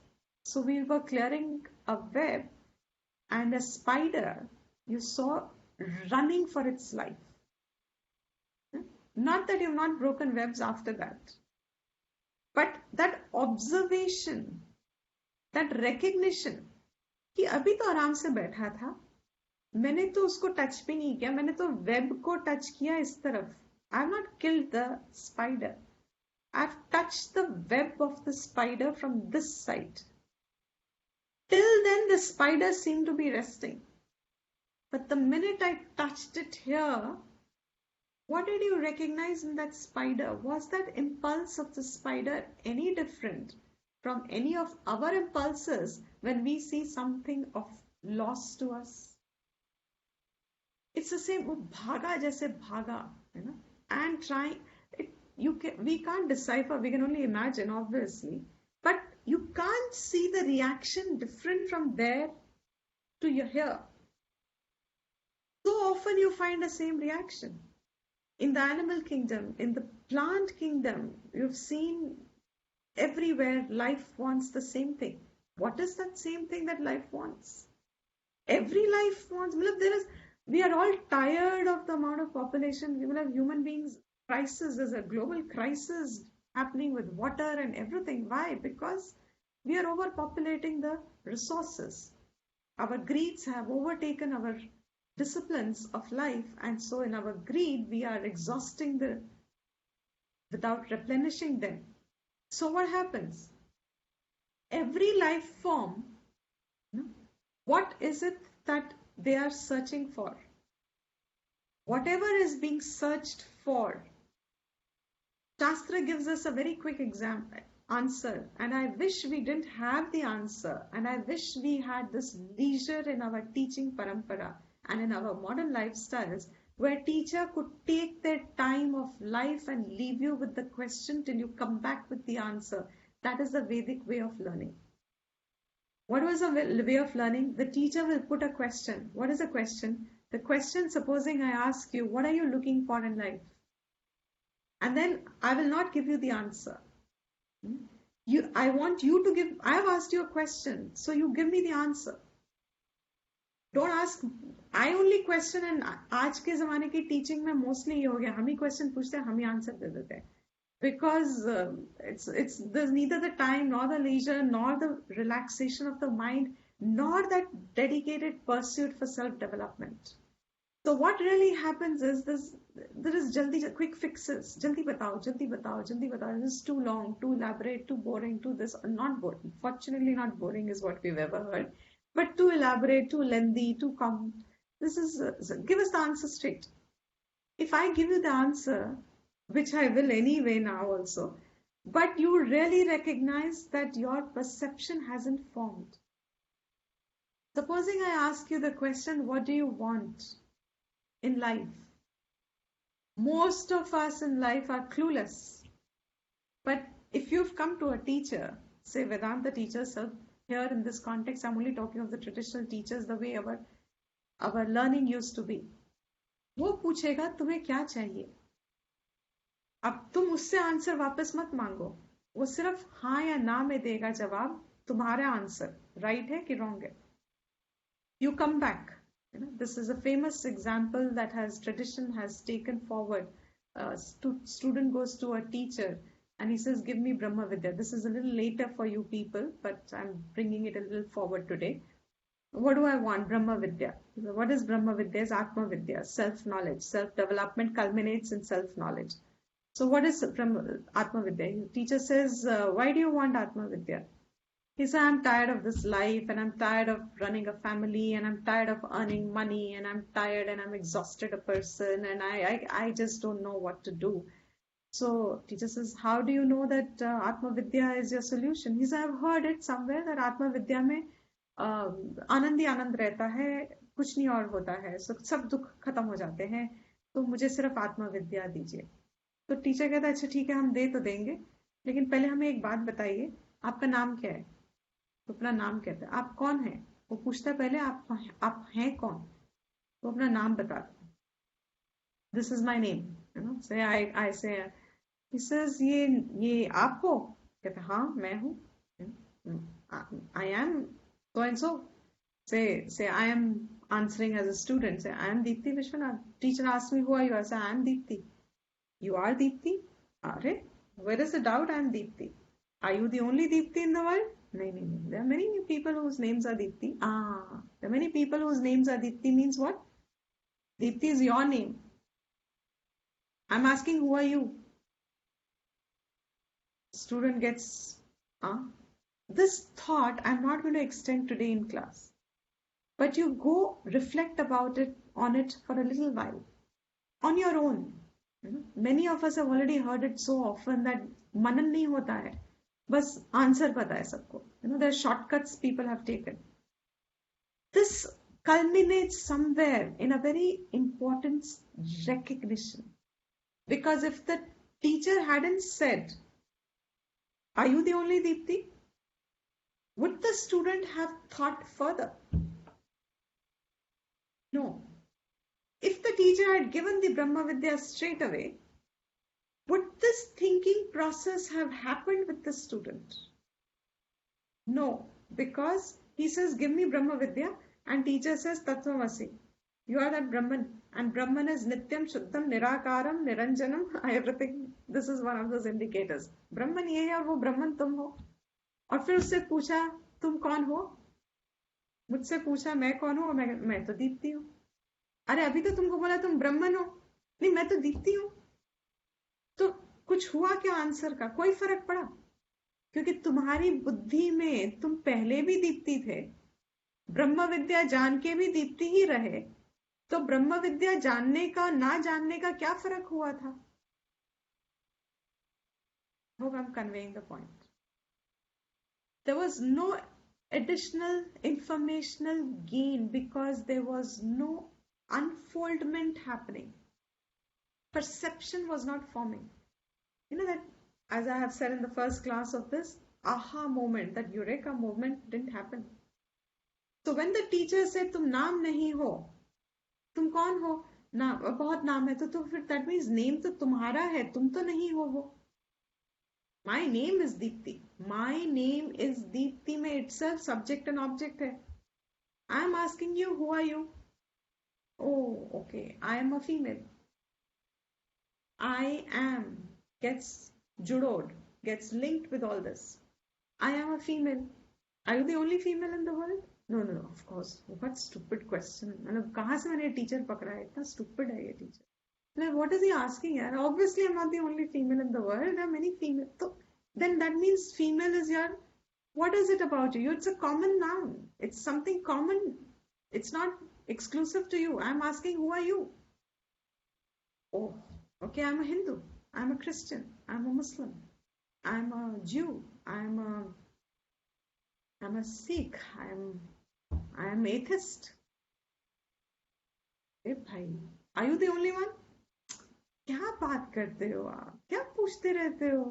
So we were clearing a web, and a spider you saw running for its life. Not that you've not broken webs after that, but that observation, that recognition कि अभी तो आराम से बैठा था, मैंने तो उसको टच भी नहीं किया, मैंने तो वेब को टच किया इस तरफ. I have not killed the spider. I've touched the web of the spider from this side. Till then, the spider seemed to be resting. But the minute I touched it here, what did you recognize in that spider? Was that impulse of the spider any different from any of our impulses when we see something of loss to us? It's the same. वो भागा जैसे भागा, you know, and trying. We can't decipher. We can only imagine, obviously, but you can't see the reaction different from there to here. So often you find the same reaction. In the animal kingdom, in the plant kingdom, you've seen everywhere life wants the same thing. What is that same thing that life wants? Every life wants. We are all tired of the amount of population. We will have human beings crisis. There's a global crisis happening with water and everything. Why? Because we are overpopulating the resources. Our greeds have overtaken our disciplines of life, and so in our greed we are exhausting without replenishing them. So what happens? Every life form, what is it that they are searching for? Whatever is being searched for, Shastra gives us a very quick answer, and I wish we didn't have the answer, and I wish we had this leisure in our teaching parampara and in our modern lifestyles, where teacher could take their time of life and leave you with the question till you come back with the answer. That is the Vedic way of learning. What was the way of learning? The teacher will put a question. What is the question? The question, supposing I ask you, what are you looking for in life? And then I will not give you the answer. I have asked you a question, so you give me the answer. Don't ask. I only question, and आज के ज़माने की teaching में mostly ये हो गया, हम ही question पूछते हैं, हम ही answer दे देते हैं. Because there's neither the time nor the leisure nor the relaxation of the mind nor that dedicated pursuit for self-development. So what really happens is there is quick fixes. Jaldi batao, jaldi batao, jaldi batao. This is too long, too elaborate, too boring, too this. Not boring. Fortunately, not boring is what we've ever heard. But too elaborate, too lengthy, too this is, give us the answer straight. If I give you the answer, which I will anyway now also, but you really recognize that your perception hasn't formed. Supposing I ask you the question, what do you want in life? Most of us in life are clueless. But if you've come to a teacher, say Vedanta teachers, so here in this context, I'm only talking of the traditional teachers, the way our learning used to be. वो पूछेगा तुम्हें क्या चाहिए? अब तुम उससे answer वापस मत मांगो, वो सिर्फ हाँ या ना में देगा जवाब, तुम्हारा आंसर राइट है कि रॉन्ग है. You come back. This is a famous example that has tradition has taken forward. Student goes to a teacher and he says, "Give me Brahma Vidya." This is a little later for you people, but I'm bringing it a little forward today. What do I want? Brahma Vidya. What is Brahma Vidya? Is Atma Vidya, self-knowledge. Self-development culminates in self-knowledge. So what is Atma Vidya? Teacher says, "Why do you want Atma Vidya?" He said, "I'm tired of this life and I'm tired of running a family and I'm tired of earning money and I'm tired and I'm exhausted a person and I just don't know what to do." So teacher says, "How do you know that Atma Vidya is your solution?" He said, "I've heard it somewhere that Atma Vidya में आनंद ही आनंद रहता है, कुछ नहीं और होता है, सब दुख खत्म हो जाते हैं, तो मुझे सिर्फ आत्मा विद्या दीजिए." तो टीचर कहता है, "अच्छा ठीक है, हम दे तो देंगे, लेकिन पहले हमें एक बात बताइए, आपका नाम क्या है?" तो अपना नाम कहता है. "आप कौन है?" वो पूछता है पहले, आप हैं कौन, तो अपना नाम बता दो. "This is my name." से आई से ही सेज, ये आप हो?" कहता है, "हाँ मैं हूँ." "I am so and so." Say I am answering as a student. Say, "I am Deepti Vishwanath." Teacher asks me, "Who are you?" I say, "I am Deepti." "You are Deepti?" Are, where is the doubt? I am Deepti. "Are you the only Deepti in the world?" No. There are many people whose names are Deepti. There are many people whose names are Deepti means what? Deepti is your name. I'm asking, who are you? Student gets, this thought I'm not going to extend today in class. But you go reflect about it, on it for a little while. On your own. Many of us have already heard it so often that manan nahi hota hai. बस answer पता है सबको. There are shortcuts people have taken. This culminates somewhere in a very important recognition. Because if the teacher hadn't said, "Are you the only Deepti?" would the student have thought further? No. If the teacher had given the Brahma Vidya straight away, would this thinking process have happened with the student? No, because he says, "Give me Brahma Vidya," and teacher says, "Tattvamasi." You are that Brahman, and Brahman is Nityam, Shuddham, Nirakaram, Niranjanam, everything. This is one of those indicators. Brahman ये है और वो Brahman तुम हो. और फिर उससे पूछा, "तुम कौन हो?" मुझसे पूछा, "मैं कौन हूँ?" और मैं तो दीप्ति हूँ. अरे अभी तो तुमको बोला तुम ब्रह्मन हो. नहीं, मैं तो दीप्ति हूँ. तो कुछ हुआ क्या आंसर का? कोई फर्क पड़ा? क्योंकि तुम्हारी बुद्धि में तुम पहले भी दीप्ति थे, ब्रह्म विद्या जान के भी दीप्ति ही रहे, तो ब्रह्म विद्या जानने का ना जानने का क्या फर्क हुआ था? Hope I'm conveying the point. There was no additional informational gain because there was no unfoldment happening. Perception was not forming. That, as I have said in the first class of this, aha moment, that eureka moment didn't happen. So when the teacher said, "तुम नाम नहीं हो," तुम कौन हो? ना बहुत नाम है, तो फिर that means name तो तुम्हारा है, तुम तो नहीं हो वो. My name is Deepti. My name is Deepti में itself subject and object है. I am asking you, who are you? Oh, okay. I am a female. I am gets judod, gets linked with all this. I am a female. Are you the only female in the world? No, of course. What stupid question. मतलब कहाँ से मैंने teacher पकड़ा है? इतना stupid है ये teacher. Like, what is he asking यार? Obviously, I'm not the only female in the world. There are many female. So then that means female is your. What is it about you? It's a common noun. It's something common. It's not exclusive to you. I'm asking, who are you? Oh, okay. I'm a Hindu. I'm a Christian. I'm a Muslim. I'm a Jew. I'm a Sikh. I'm atheist. ए भाई, are you the only one? क्या बात करते हो आप? क्या पूछते रहते हो?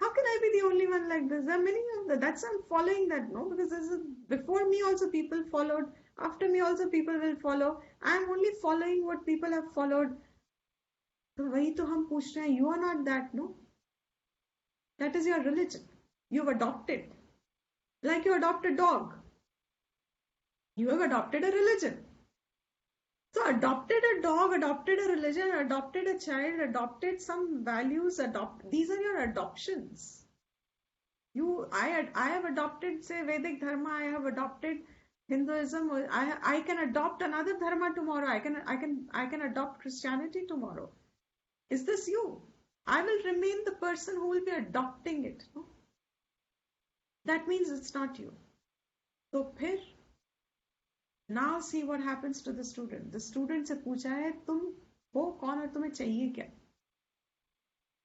How can I be the only one like this? There are many of that. That's I'm following that, no? Because before me also people followed. After me also people will follow. I'm only following what people have followed. तो वही तो हम पूछ रहे हैं, you are not that, no? That is your religion. You've adopted, like you adopt a dog. You have adopted a religion. So adopted a dog, adopted a religion, adopted a child, adopted some values, these are your adoptions. I have adopted, say, Vedic Dharma, I have adopted Hinduism, I can adopt another Dharma tomorrow, I can adopt Christianity tomorrow. Is this you? I will remain the person who will be adopting it. No? That means it's not you. So फिर now see what happens to the student. The student से पूछा है तुम हो कौन और तुम्हें चाहिए क्या?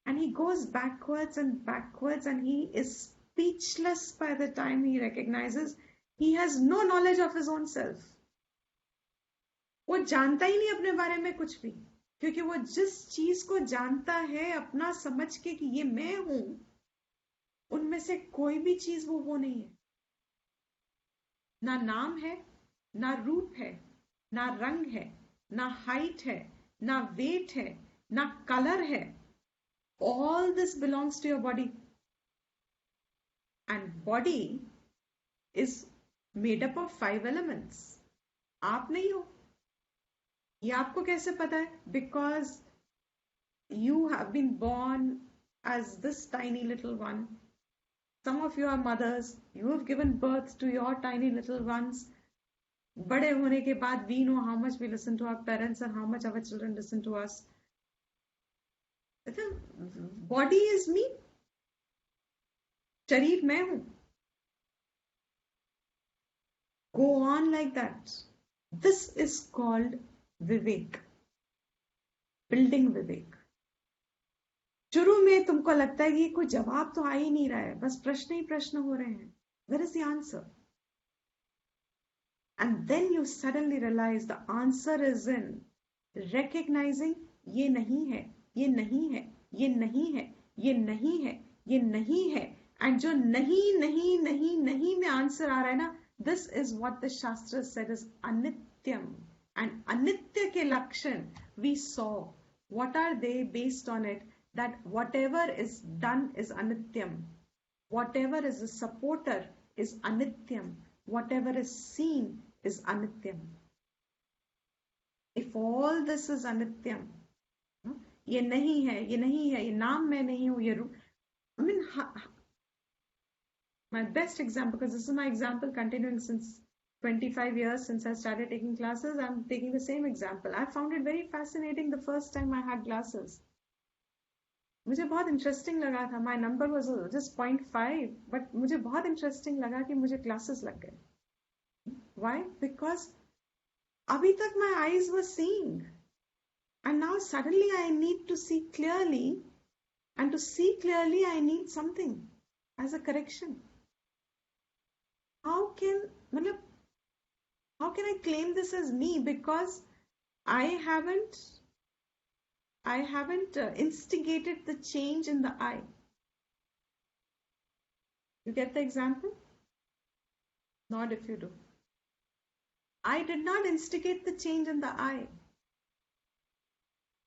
And he goes backwards and he is speechless by the time he recognizes he has no knowledge of his own self. वो जानता ही नहीं अपने बारे में कुछ भी, क्योंकि वो जिस चीज को जानता है अपना समझ के कि ये मैं हूं, उनमें से कोई भी चीज वो नहीं है. ना नाम है, ना रूप है, ना रंग है, ना हाइट है, ना वेट है, ना कलर है. All this belongs to your body. And body is made up of 5 elements. आप नहीं हो. ये आपको कैसे पता है? Because you have been born as this tiny little one. Some of you are mothers. You have given birth to your tiny little ones. बड़े होने के बाद we know how much we listen to our parents and how much our children listen to us. Body is me. शरीर मैं हूं. Go on like that. This is called Vivek. Building Vivek. शुरू में तुमको लगता है कि कोई जवाब तो आ ही नहीं रहा है, बस प्रश्न ही प्रश्न हो रहे हैं. Where is the answer? And then you suddenly realize the answer is in recognizing ये नहीं है, ये नहीं है, ये नहीं है, ये नहीं है, ये नहीं है. And जो नहीं नहीं नहीं नहीं में आंसर आ रहा है ना, this is what the Shastra said is anityam. And anitya ke lakshan we saw. What are they based on it? That whatever is done is anityam. Whatever is a supporter is anityam. Whatever is seen is anityam. If all this is anityam, ये नहीं है, ये नहीं है, ये नाम मैं नहीं हूं, ये रूप. I mean, my best example, because this is my example continuing since 25 years since I started taking classes, I'm taking the same example. I found it very fascinating the first time I had glasses. मुझे बहुत interesting लगा था. My number was just 0.5, but मुझे बहुत interesting लगा कि मुझे glasses लग गए. Why? Because अभी तक my eyes were seeing, and now suddenly I need to see clearly, and to see clearly I need something as a correction. How can I claim this as me? Because I haven't instigated the change in the eye. You get the example? Not if you do. I did not instigate the change in the eye.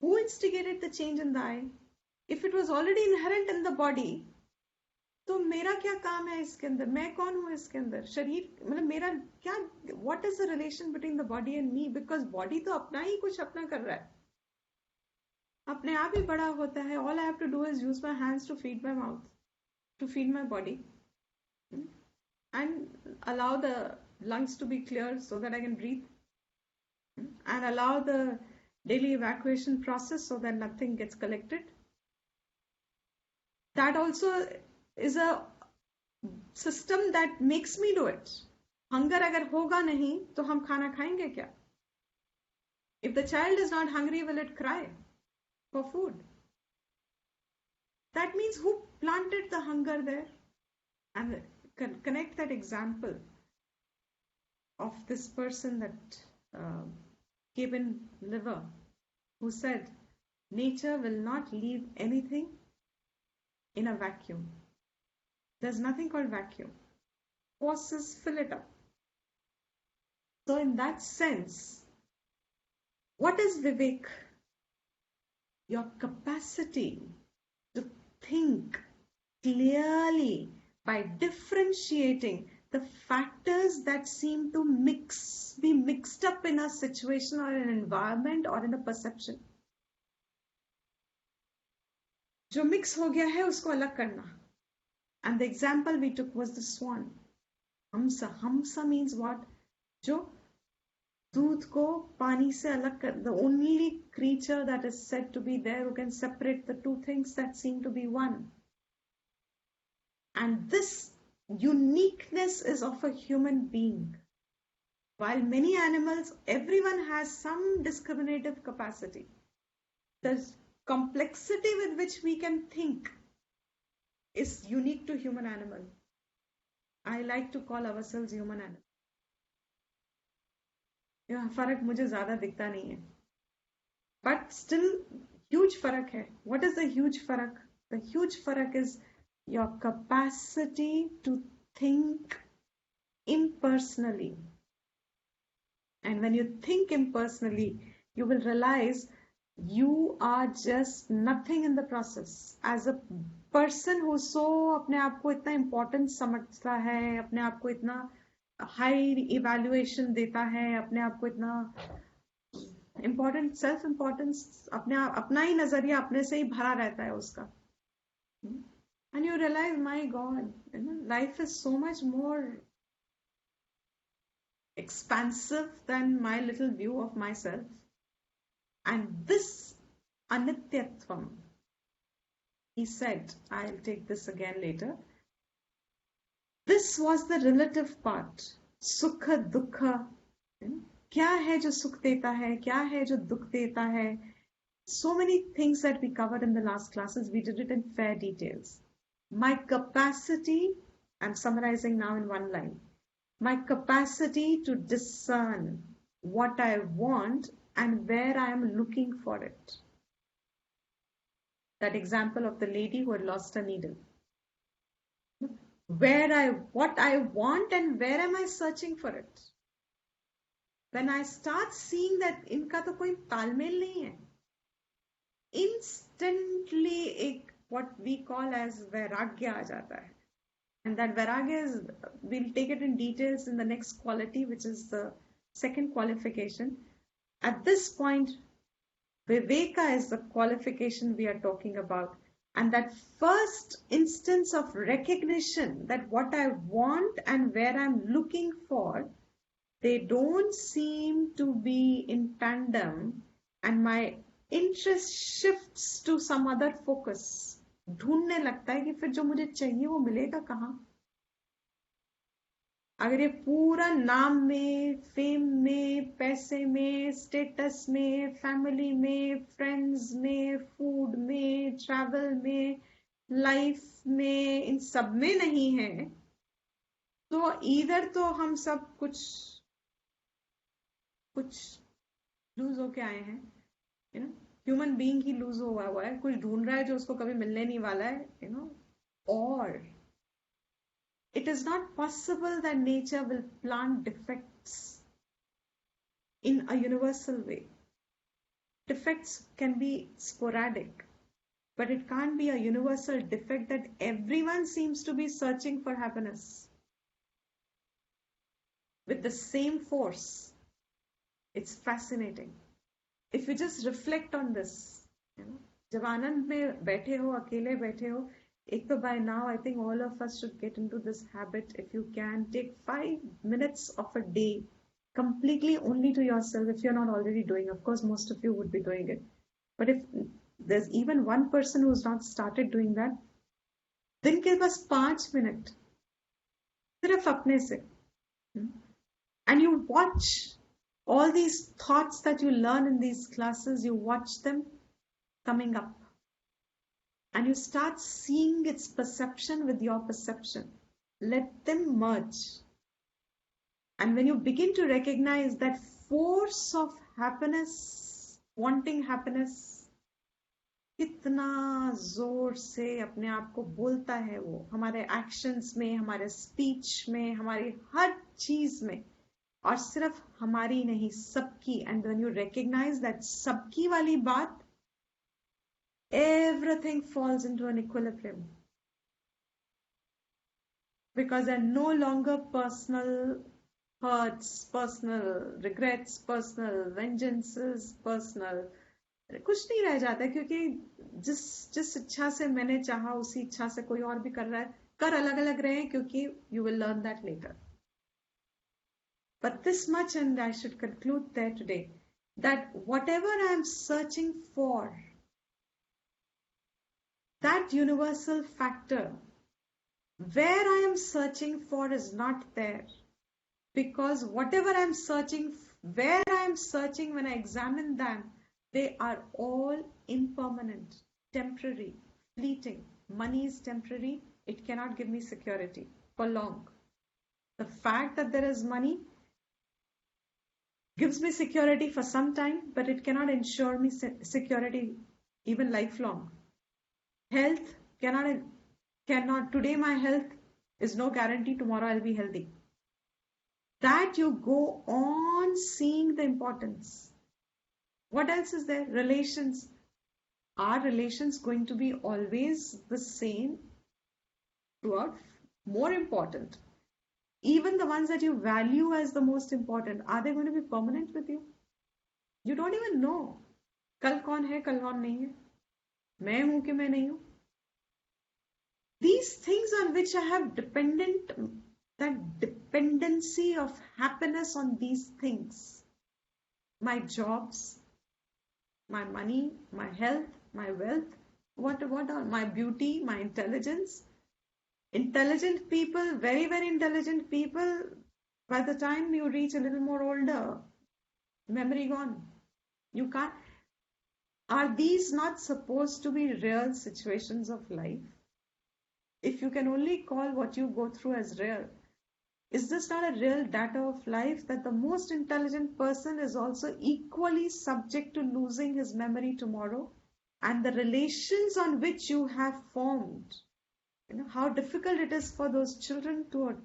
Who instigated the change in the eye? If it was already inherent in the body, तो मेरा क्या काम है इसके अंदर? मैं कौन हूं इसके अंदर? शरीर मतलब मेरा क्या? What is the relation between the body and me? Because body तो अपना ही कुछ अपना कर रहा है, अपने आप ही बड़ा होता है. All I have to do is use my hands to feed my mouth, to feed my body, and allow the lungs to be clear so that I can breathe, and allow the daily evacuation process so that nothing gets collected. That also is a system that makes me do it. Hunger अगर होगा नहीं तो हम खाना खाएंगे क्या? If the child is not hungry, will it cry for food? That means who planted the hunger there? And connect that example of this person that gave in liver, who said, nature will not leave anything in a vacuum. There's nothing called vacuum. Forces fill it up. So in that sense, what is Vivek? your capacity to think clearly by differentiating the factors that seem to be mixed up in a situation or an environment or in a perception. जो mix हो गया है उसको अलग करना. And the example we took was the swan. Hamsa. Hamsa means what? जो दूध को पानी से अलग कर, the only creature that is said to be there who can separate the two things that seem to be one. And this uniqueness is of a human being. While many animals, everyone has some discriminative capacity. The complexity with which we can think is unique to human animal. I like to call ourselves human animal. फर्क मुझे ज्यादा दिखता नहीं है, but still huge फर्क है. What is the huge फर्क? The huge फर्क is your capacity to think impersonally. And when you think impersonally, you will realize you are just nothing in the process. As a person who so अपने आप को इतना important समझता है, अपने आप को इतना high evaluation देता है, अपने आप को इतना important self importance, अपना ही नजरिया अपने से ही भरा रहता है उसका. And you realize, my God, life is so much more expansive than my little view of myself. And this anityatvam, he said, I'll take this again later. This was the relative part. Sukha, dukha. क्या है जो सुख देता है, क्या है जो दुख देता है. So many things that we covered in the last classes, we did it in fair details. My capacity, I'm summarizing now in one line, my capacity to discern what I want and where I am looking for it. That example of the lady who had lost her needle. What I want and where am I searching for it? When I start seeing that इनका तो कोई तालमेल नहीं है, instantly एक what we call as vairagya आ जाता है. And that vairagya is, we'll take it in details in the next quality, which is the second qualification. At this point, Viveka is the qualification we are talking about. And that first instance of recognition that what I want and where I'm looking for, they don't seem to be in tandem, and my interest shifts to some other focus. ढूंढने लगता है कि फिर जो मुझे चाहिए वो मिलेगा कहाँ. अगर ये पूरा नाम में, फेम में, पैसे में, स्टेटस में, फैमिली में, फ्रेंड्स में, फूड में, ट्रैवल में, लाइफ में, इन सब में नहीं है, तो इधर तो हम सब कुछ लूज होके आए हैं. ह्यूमन बीइंग ही लूज हुआ है, कुछ ढूंढ रहा है जो उसको कभी मिलने नहीं वाला है, और it is not possible that nature will plant defects in a universal way. Defects can be sporadic, but it can't be a universal defect that everyone seems to be searching for happiness with the same force. It's fascinating. If you just reflect on this, जब आनंद में बैठे हो, अकेले बैठे हो, एक तो by now I think all of us should get into this habit. If you can, take 5 minutes of a day completely only to yourself. If you're not already doing, of course most of you would be doing it, but if there's even one person who's not started doing that, दिन के बस 5 minute सिर्फ अपने से, and you watch all these thoughts that you learn in these classes, you watch them coming up. And you start seeing its perception with your perception. Let them merge. And when you begin to recognize that force of happiness, wanting happiness, कितना जोर से अपने आप को बोलता है वो, हमारे एक्शंस में, हमारे स्पीच में, हमारी हर चीज में, और सिर्फ हमारी नहीं, सबकी. And when you recognize that सबकी वाली बात, everything falls into an equilibrium. Because there are no longer personal hurts, personal regrets, personal vengeances, personal कुछ नहीं रह जाता है, क्योंकि जिस इच्छा से मैंने चाहा उसी इच्छा से कोई और भी कर रहा है, कर अलग अलग रहे, क्योंकि you will learn that later. But this much, and I should conclude there today, that whatever I am searching for, that universal factor, where I am searching for is not there. Because whatever I am searching, where I am searching, when I examine them, they are all impermanent, temporary, fleeting. Money is temporary. It cannot give me security for long. The fact that there is money gives me security for some time, but it cannot ensure me security even lifelong. Health cannot. Today my health is no guarantee tomorrow I'll be healthy. That you go on seeing the importance. What else is there? Relations. Are relations going to be always the same throughout? More important. Even the ones that you value as the most important, are they going to be permanent with you? You don't even know. कल कौन है, कल कौन नहीं है, मैं हूं कि मैं नहीं हूं. These things on which I have that dependency of happiness on these things, my jobs, my money, my health, my wealth, what are my beauty, my intelligence. Intelligent people, very, very intelligent people, by the time you reach a little more older, memory gone. You can't. Are these not supposed to be real situations of life? If you can only call what you go through as real, is this not a real data of life, that the most intelligent person is also equally subject to losing his memory tomorrow, and the relations on which you have formed? You know how difficult it is for those children to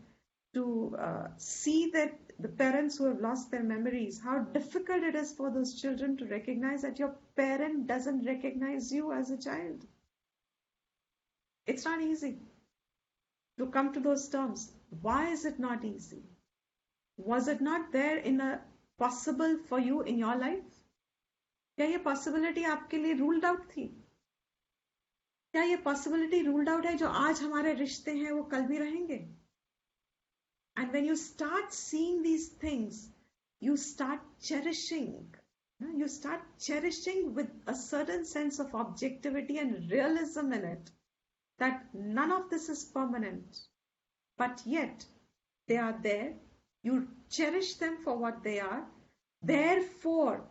see that the parents who have lost their memories, how difficult it is for those children to recognize that your parent doesn't recognize you as a child. It's not easy to come to those terms. Why is it not easy? Was it not there in a possible for you in your life? क्या ये possibility आपके लिए ruled out थी? क्या ये possibility ruled out है जो आज हमारे रिश्ते हैं वो कल भी रहेंगे? And when you start seeing these things, you start cherishing. You start cherishing with a certain sense of objectivity and realism in it, that none of this is permanent, but yet they are there. You cherish them for what they are. Therefore,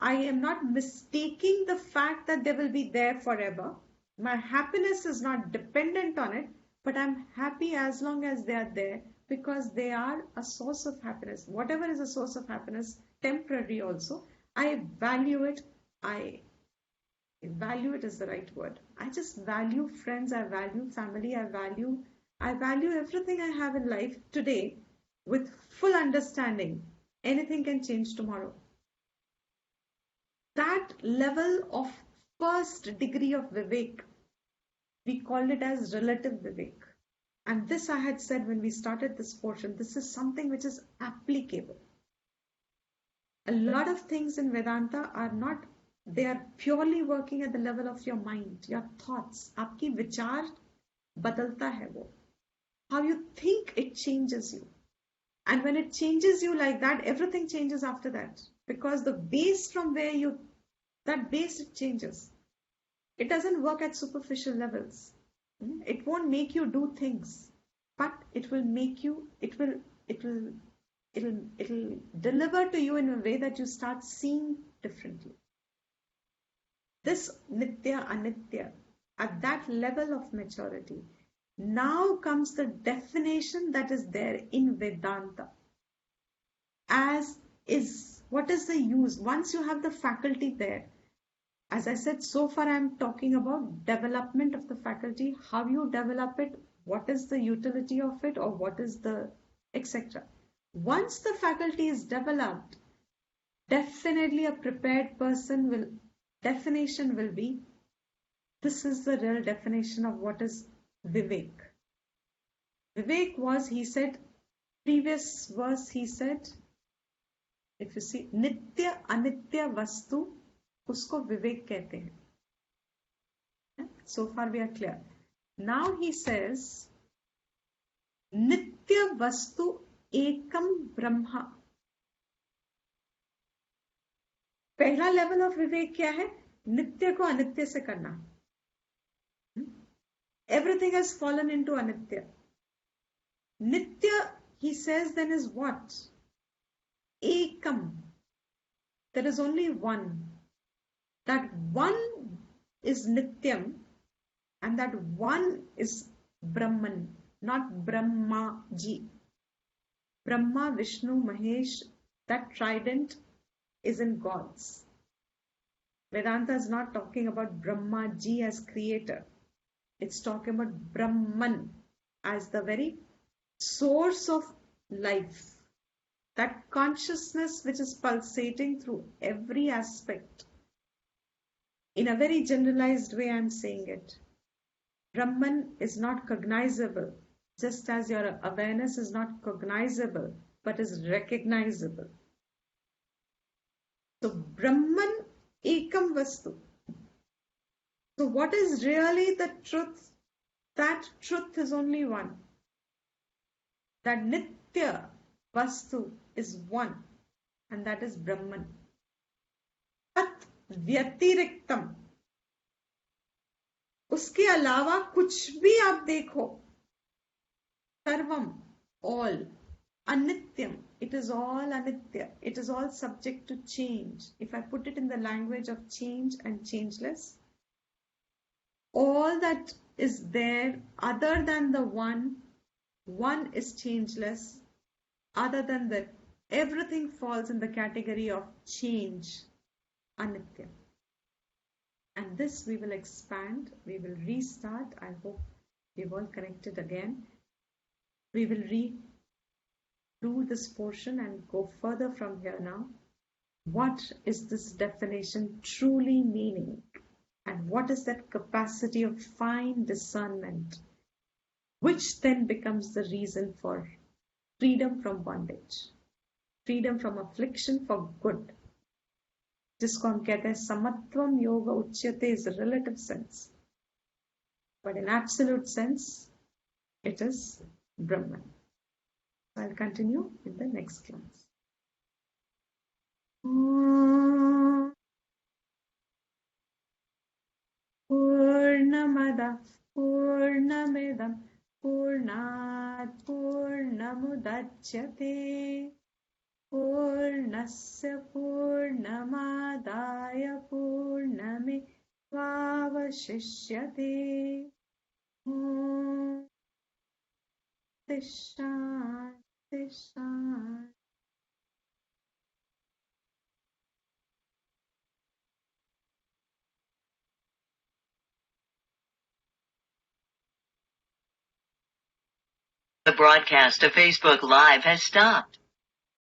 I am not mistaking the fact that they will be there forever. My happiness is not dependent on it, but I'm happy as long as they are there, because they are a source of happiness. Whatever is a source of happiness, temporary also, I value it. I value it is the right word. I just value friends, I value family, I value everything I have in life today with full understanding. Anything can change tomorrow. That level of first degree of Vivek, we call it as relative Vivek. And this I had said when we started this portion, this is something which is applicable. A lot of things in Vedanta are not, they are purely working at the level of your mind, your thoughts. आपकी विचार बदलता है वो. How you think, it changes you. And when it changes you like that, everything changes after that. Because the base from where that base, it changes. It doesn't work at superficial levels. It won't make you do things, but it will make you, it'll deliver to you in a way that you start seeing differently. This Nitya Anitya, at that level of maturity, now comes the definition that is there in Vedanta. As is, what is the use? Once you have the faculty there, as I said, so far I'm talking about development of the faculty, how you develop it, what is the utility of it, or what is the etc. Once the faculty is developed, definitely a prepared person definition will be This is the real definition of what is Vivek. Vivek was, he said, previous verse he said, if you see, Nitya Anitya Vastu, usko Vivek kehte hain. So far we are clear. Now he says, Nitya Vastu Ekam Brahma. पहला level of विवेक क्या है? नित्य को अनित्य से करना. Everything has fallen into anitya. Nitya, he says, then is what? Ekam. There is only one. That one is Nityam, and that one is Brahman, not Brahmaji. Brahma, Vishnu, Mahesh, that trident is in gods. Vedanta is not talking about Brahmaji as creator. It's talking about Brahman as the very source of life. That consciousness which is pulsating through every aspect. In a very generalized way, I'm saying it. Brahman is not cognizable, just as your awareness is not cognizable, but is recognizable. So, Brahman Ekam Vastu. So, what is really the truth? That truth is only one. That Nitya Vastu is one, and that is Brahman. Tat Vyatiriktam. उसके अलावा कुछ भी आप देखो, सर्वम, all, anityam, it is all anitya, it is all subject to change. If I put it in the language of change and changeless, all that is there other than the one is changeless, other than that, everything falls in the category of change, anitya. And this we will expand, we will restart. I hope we've all connected again. We will redo this portion and go further from here now. What is this definition truly meaning? And what is that capacity of fine discernment, which then becomes the reason for freedom from bondage, freedom from affliction for good. जिसको हम कहते हैं समत्वम योग उच्यते is a relative sense, but in absolute sense it is Brahman. So I'll continue in the next class. Purnamada Purnamidam Purnat Purnamudachyate Purnasya Purnamadaya Purnamevavashishyate. Tishan. The broadcast of Facebook Live has stopped.